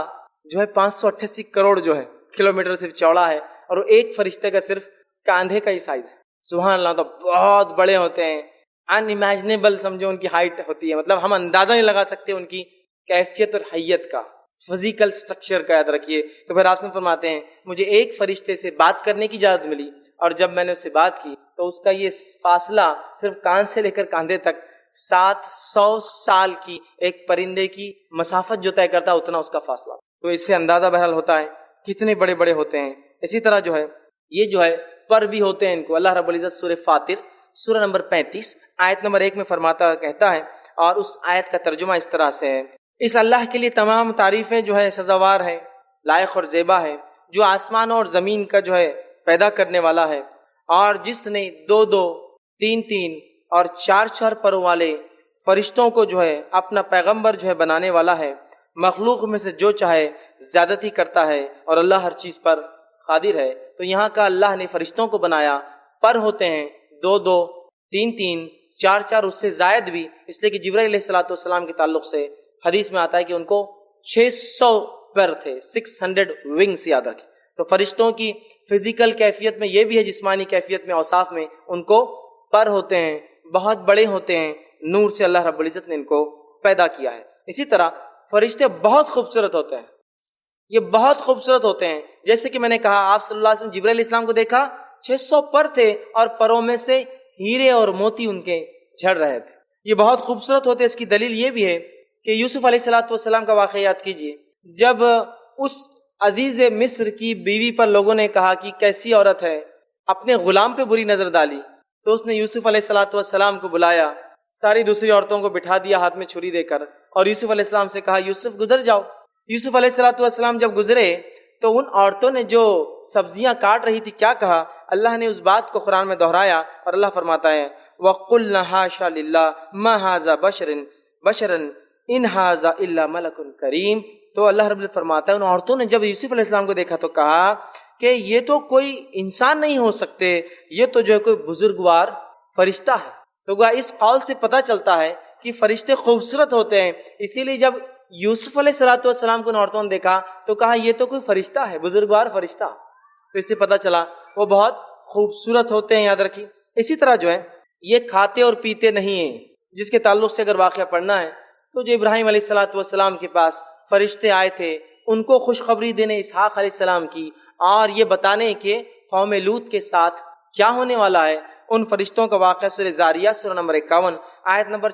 جو ہے 588 کروڑ جو ہے کلومیٹر صرف چوڑا ہے, اور وہ ایک فرشتے کا صرف کاندھے کا ہی سائز ہے. سبحان اللہ, تو بہت بڑے ہوتے ہیں, ان امیجنیبل سمجھو ان کی ہائٹ ہوتی ہے, مطلب ہم اندازہ نہیں لگا سکتے ان کی کیفیت اور حیت کا, فزیکل سٹرکچر کا. یاد رکھیے. تو پھر آپ فرماتے ہیں مجھے ایک فرشتے سے بات کرنے کی اجازت ملی, اور جب میں نے اس سے بات کی تو اس کا یہ فاصلہ صرف کان سے لے کر کاندھے تک 700 سال کی ایک پرندے کی مسافت جو طے کرتا ہے اتنا اس کا فاصلہ. تو اس سے اندازہ بہرحال ہوتا ہے کتنے بڑے بڑے ہوتے ہیں. اسی طرح جو ہے یہ جو ہے پر بھی ہوتے ہیں ان کو. اللہ رب العزت سورہ فاطر سورہ نمبر 35 آیت نمبر 1 میں فرماتا کہتا ہے, اور اس آیت کا ترجمہ اس طرح سے ہے, اس اللہ کے لیے تمام تعریفیں جو ہے سزاوار ہے, لائق اور زیبا ہے, جو آسمان اور زمین کا جو ہے پیدا کرنے والا ہے, اور جس نے 2-2 3-3 اور 4-4 پروں والے فرشتوں کو جو ہے اپنا پیغمبر جو ہے بنانے والا ہے. مخلوق میں سے جو چاہے زیادتی کرتا ہے, اور اللہ ہر چیز پر قادر ہے. تو یہاں کا اللہ نے فرشتوں کو بنایا, پر ہوتے ہیں 2-2 3-3 4-4, اس سے زائد بھی, اس لیے کہ جبرائیل علیہ الصلوۃ والسلام کے تعلق سے حدیث میں آتا ہے کہ ان کو 600 پر تھے, 600 ونگز. یاد رکھیں. تو فرشتوں کی فزیکل کیفیت میں یہ بھی ہے, جسمانی کیفیت میں اوصاف میں ان کو پر ہوتے ہیں, بہت بڑے ہوتے ہیں, نور سے اللہ رب العزت نے ان کو پیدا کیا ہے. اسی طرح فرشتے بہت خوبصورت ہوتے ہیں, یہ بہت خوبصورت ہوتے ہیں. جیسے کہ میں نے کہا آپ صلی اللہ علیہ وسلم جبرائیل علیہ السلام کو دیکھا 600 پر تھے, اور پروں میں سے ہیرے اور موتی ان کے جھڑ رہے تھے. یہ بہت خوبصورت ہوتے. اس کی دلیل یہ بھی ہے کہ یوسف علیہ الصلوۃ والسلام کا واقعہ یاد کیجئے. جب اس عزیز مصر کی بیوی پر لوگوں نے کہا کہ کیسی عورت ہے, اپنے غلام پہ بری نظر ڈالی, تو اس نے یوسف علیہ الصلوۃ والسلام کو بلایا, ساری دوسری عورتوں کو بٹھا دیا ہاتھ میں چھری دے کر, اور یوسف علیہ السلام سے کہا یوسف گزر جاؤ. یوسف علیہ الصلوۃ والسلام جب گزرے تو ان عورتوں نے جو سبزیاں کاٹ رہی تھی کیا کہا, اللہ نے اس بات کو قرآن میں دہرایا, اور اللہ فرماتا ہے وَقُلْنَا حَاشَا لِلَّهِ مَا هَذَا بَشَرًا إِنْ هَذَا إِلَّا مَلَكٌ كَرِيمٌ. تو اللہ رب العزت فرماتا ہے ان عورتوں نے جب یوسف علیہ السلام کو دیکھا تو کہا کہ یہ تو کوئی انسان نہیں ہو سکتے, یہ تو جو ہے کوئی بزرگوار فرشتہ ہے. تو اس قول سے پتہ چلتا ہے کہ فرشتے خوبصورت ہوتے ہیں. اسی لیے جب یوسف علیہ الصلوۃ والسلام کو ان عورتوں نے دیکھا تو کہا یہ تو کوئی فرشتہ ہے, بزرگوار فرشتہ. تو اس سے پتہ چلا وہ بہت خوبصورت ہوتے ہیں. یاد رکھیے. اسی طرح جو ہے یہ کھاتے اور پیتے نہیں ہیں, جس کے تعلق سے اگر واقعہ پڑھنا ہے تو جو ابراہیم علیہ الصلوۃ والسلام کے پاس فرشتے آئے تھے ان کو خوشخبری دینے اسحاق علیہ السلام کی اور یہ بتانے کہ قوم لوط کے ساتھ کیا ہونے والا ہے، ان فرشتوں کا واقعہ سورہ زاریات سورہ نمبر 51 آیت نمبر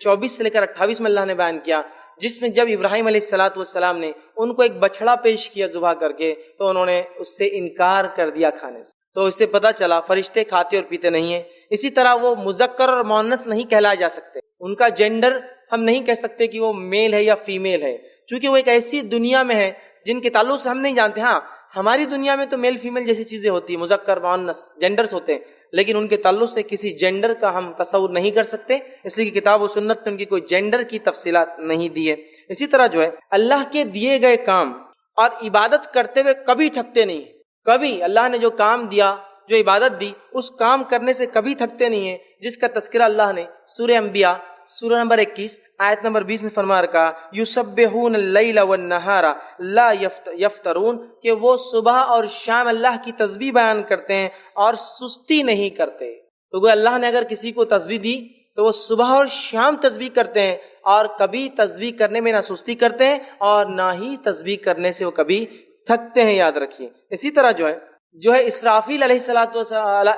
24 سے لے کر 28 میں اللہ نے بیان کیا، جس میں جب ابراہیم علیہ السلام نے ان کو ایک بچڑا پیش کیا ذبح کر کے تو انہوں نے اس سے انکار کر دیا کھانے سے، تو اس سے پتہ چلا فرشتے کھاتے اور پیتے نہیں ہیں۔ اسی طرح وہ مذکر اور مؤنث نہیں کہلائے جا سکتے، ان کا جینڈر ہم نہیں کہہ سکتے کہ وہ میل ہے یا فیمیل ہے، چونکہ وہ ایک ایسی دنیا میں ہے جن کے تعلق سے ہم نہیں جانتے۔ ہاں ہماری دنیا میں تو میل فیمیل جیسی چیزیں ہوتی ہیں، مذکر مؤنث جینڈرز ہوتے ہیں، لیکن ان کے تعلق سے کسی جینڈر کا ہم تصور نہیں کر سکتے، اس لیے کہ کتاب و سنت میں ان کی کوئی جینڈر کی تفصیلات نہیں دی ہے۔ اسی طرح جو ہے اللہ کے دیے گئے کام اور عبادت کرتے ہوئے کبھی تھکتے نہیں، کبھی اللہ نے جو کام دیا، جو عبادت دی، اس کام کرنے سے کبھی تھکتے نہیں ہیں، جس کا تذکرہ اللہ نے سورہ انبیاء سورہ نمبر 21 آیت نمبر 20 میں فرما رکھا، یسبحون اللیل والنہار لا یفترون، کہ وہ صبح اور شام اللہ کی تسبیح بیان کرتے ہیں اور سستی نہیں کرتے۔ تو گویا اللہ نے اگر کسی کو تسبیح دی تو وہ صبح اور شام تسبیح کرتے ہیں اور کبھی تسبیح کرنے میں نہ سستی کرتے ہیں اور نہ ہی تسبیح کرنے سے وہ کبھی تھکتے ہیں، یاد رکھیے۔ اسی طرح جو ہے اسرافیل علیہ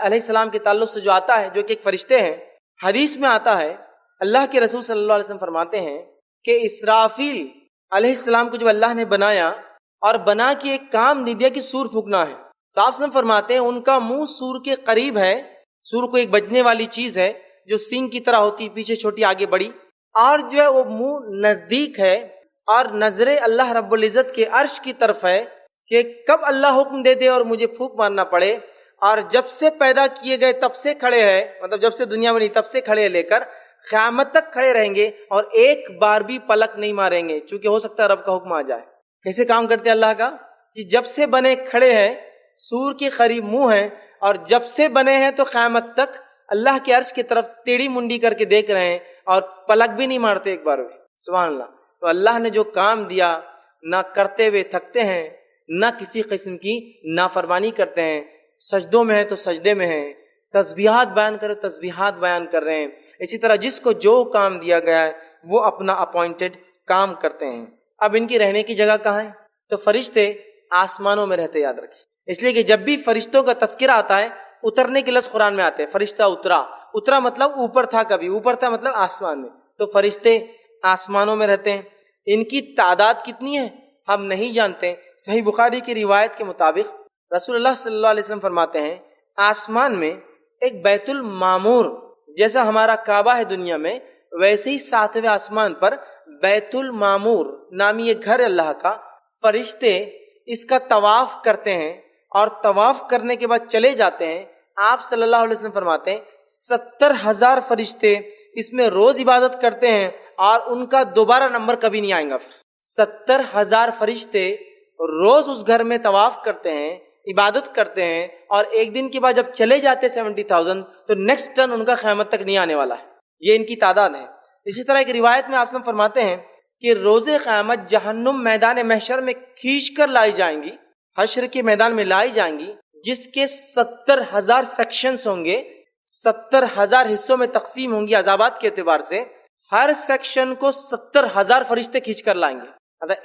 السلام کے تعلق سے جو آتا ہے، جو کہ ایک فرشتے ہیں، حدیث میں آتا ہے اللہ کے رسول صلی اللہ علیہ وسلم فرماتے ہیں کہ اسرافیل علیہ السلام کو جب اللہ نے بنایا اور بنا کے ایک کام دے دیا کہ سور پھونکنا ہے، تو آپ وسلم فرماتے ہیں ان کا منہ سور کے قریب ہے، سور کو ایک بجنے والی چیز ہے جو سینگ کی طرح ہوتی، پیچھے چھوٹی آگے بڑی، اور جو ہے وہ منہ نزدیک ہے اور نظر اللہ رب العزت کے عرش کی طرف ہے کہ کب اللہ حکم دے دے اور مجھے پھونک مارنا پڑے، اور جب سے پیدا کیے گئے تب سے کھڑے ہیں، مطلب جب سے دنیا بنی تب سے کھڑے لے کر قیامت تک کھڑے رہیں گے اور ایک بار بھی پلک نہیں ماریں گے، چونکہ ہو سکتا ہے رب کا حکم آ جائے۔ کیسے کام کرتے اللہ کا کہ جب سے بنے کھڑے ہیں، سور کے قریب منہ ہے، اور جب سے بنے ہیں تو قیامت تک اللہ کے عرش کی طرف ٹیڑھی منڈی کر کے دیکھ رہے ہیں اور پلک بھی نہیں مارتے ایک بار بھی۔ سبحان اللہ۔ تو اللہ نے جو کام دیا نہ کرتے ہوئے تھکتے ہیں، نہ کسی قسم کی نافرمانی کرتے ہیں، سجدوں میں ہے تو سجدے میں ہیں، تسبیحات بیان کرو تسبیحات بیان کر رہے ہیں۔ اسی طرح جس کو جو کام دیا گیا ہے وہ اپنا اپوائنٹڈ کام کرتے ہیں۔ اب ان کی رہنے کی جگہ کہاں ہے؟ تو فرشتے آسمانوں میں رہتے، یاد رکھیں، اس لیے کہ جب بھی فرشتوں کا تذکرہ آتا ہے، اترنے کے لفظ قرآن میں آتے ہیں، فرشتہ اترا مطلب اوپر تھا، کبھی اوپر تھا مطلب آسمان میں، تو فرشتے آسمانوں میں رہتے ہیں۔ ان کی تعداد کتنی ہے ہم نہیں جانتے۔ صحیح بخاری کی روایت کے مطابق رسول اللہ صلی اللہ علیہ وسلم فرماتے ہیں آسمان میں ایک بیت المعمور جیسا ہمارا کعبہ ہے دنیا میں، ویسے ہی 7ویں آسمان پر بیت المعمور نامی ایک گھر اللہ کا، فرشتے اس کا طواف کرتے ہیں اور طواف کرنے کے بعد چلے جاتے ہیں۔ آپ صلی اللہ علیہ وسلم فرماتے ہیں 70,000 فرشتے اس میں روز عبادت کرتے ہیں اور ان کا دوبارہ نمبر کبھی نہیں آئے گا۔ 70,000 فرشتے روز اس گھر میں طواف کرتے ہیں، عبادت کرتے ہیں، اور ایک دن کے بعد جب چلے جاتے 70,000 تو نیکسٹ ٹرن ان کا قیامت تک نہیں آنے والا ہے۔ یہ ان کی تعداد ہے۔ اسی طرح ایک روایت میں آپ وسلم فرماتے ہیں کہ روز قیامت جہنم میدان محشر میں کھینچ کر لائی جائیں گی، حشر کے میدان میں لائی جائیں گی، جس کے 70,000 سیکشنز ہوں گے، 70,000 حصوں میں تقسیم ہوں گی عذابات کے اعتبار سے۔ ہر سیکشن کو 70,000 فرشتے کھینچ کر لائیں گے، مطلب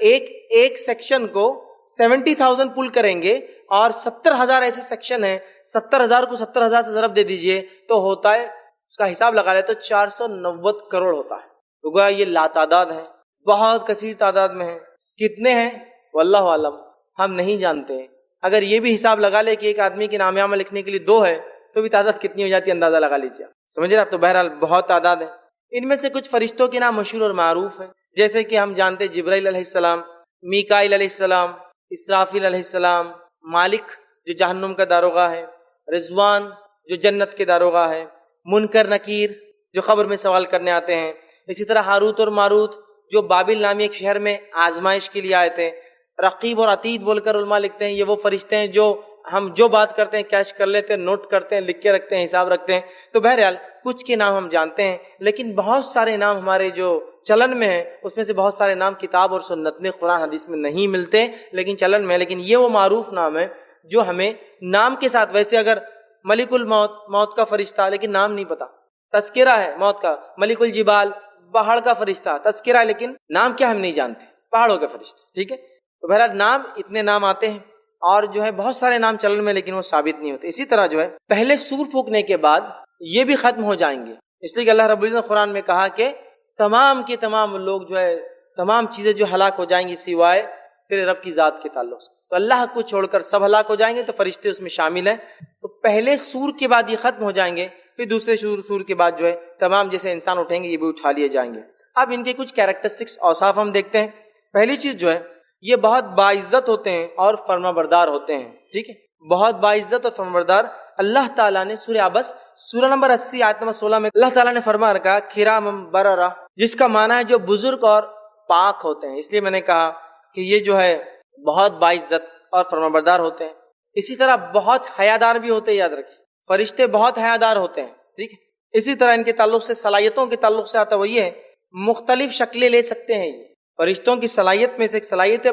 ایک سیکشن کو 70,000 پل کریں گے، اور 70,000 ایسے سیکشن ہیں، 70,000 کو 70,000 سے ضرب دے دیجئے تو ہوتا ہے، اس کا حساب لگا لے تو 490 کروڑ ہوتا ہے۔ تو گویا یہ لاتعداد ہے، بہت کثیر تعداد میں ہے۔ کتنے ہیں واللہ عالم، ہم نہیں جانتے۔ اگر یہ بھی حساب لگا لے کہ ایک آدمی کے نام عمل لکھنے کے لیے 2 ہے تو بھی تعداد کتنی ہو جاتی ہے، اندازہ لگا لیجیے، سمجھ رہے آپ؟ تو بہرحال بہت تعداد ہے۔ ان میں سے کچھ فرشتوں کے نام مشہور اور معروف ہیں، جیسے کہ ہم جانتے جبرائیل علیہ السلام، میکائیل علیہ السلام، اسرافیل علیہ السلام، مالک جو جہنم کا داروغہ ہے، رضوان جو جنت کے داروغہ ہے، منکر نکیر جو قبر میں سوال کرنے آتے ہیں، اسی طرح ہاروت اور ماروت جو بابل نامی ایک شہر میں آزمائش کے لیے آئے تھے، رقیب اور عتید بول کر علماء لکھتے ہیں یہ وہ فرشتے ہیں جو ہم جو بات کرتے ہیں کیچ کر لیتے ہیں، نوٹ کرتے ہیں، لکھ کے رکھتے ہیں، حساب رکھتے ہیں۔ تو بہرحال کچھ کے نام ہم جانتے ہیں، لیکن بہت سارے نام ہمارے جو چلن میں ہیں اس میں سے بہت سارے نام کتاب اور سنت میں، قرآن حدیث میں نہیں ملتے، لیکن چلن میں، لیکن یہ وہ معروف نام ہے جو ہمیں نام کے ساتھ، ویسے اگر ملک الموت، موت کا فرشتہ، لیکن نام نہیں پتا، تذکرہ ہے موت کا، ملک الجبال پہاڑ کا فرشتہ، تذکرہ، لیکن نام کیا ہم نہیں جانتے، پہاڑوں کا فرشتہ، ٹھیک ہے۔ تو بہرحال نام اتنے نام آتے ہیں اور جو ہے بہت سارے نام چلن میں لیکن وہ ثابت نہیں ہوتے. اسی طرح جو ہے پہلے سور پھونکنے کے بعد یہ بھی ختم ہو جائیں گے، اس لیے کہ اللہ رب العزت نے قرآن میں کہا کہ تمام کے تمام لوگ جو ہے تمام چیزیں جو ہلاک ہو جائیں گی سوائے تیرے رب کی ذات کے تعلق سے. تو اللہ کو چھوڑ کر سب ہلاک ہو جائیں گے، تو فرشتے اس میں شامل ہیں. تو پہلے سور کے بعد یہ ختم ہو جائیں گے، پھر دوسرے سور کے بعد جو ہے تمام جیسے انسان اٹھیں گے یہ بھی اٹھا لیے جائیں گے. اب ان کے کچھ کیریکٹرسٹکس اوصاف ہم دیکھتے ہیں. پہلی چیز جو ہے یہ بہت باعزت ہوتے ہیں اور فرما بردار ہوتے ہیں. ٹھیک ہے، بہت باعزت اور فرما بردار. اللہ تعالیٰ نے سورہ عبس سورہ نمبر 80 آیت نمبر 16 میں اللہ تعالیٰ نے فرما رکھا کرام بررہ، جس کا معنی ہے جو بزرگ اور پاک ہوتے ہیں. اس لیے میں نے کہا کہ یہ جو ہے بہت باعزت اور فرما بردار ہوتے ہیں. اسی طرح بہت حیادار بھی ہوتے ہیں، یاد رکھیے فرشتے بہت حیادار ہوتے ہیں. ٹھیک ہے، اسی طرح ان کے تعلق سے صلاحیتوں کے تعلق سے آتا وہ یہ ہے مختلف شکلیں لے سکتے ہیں. یہ فرشتوں کی صلاحیت میں سے ایک صلاحیت ہے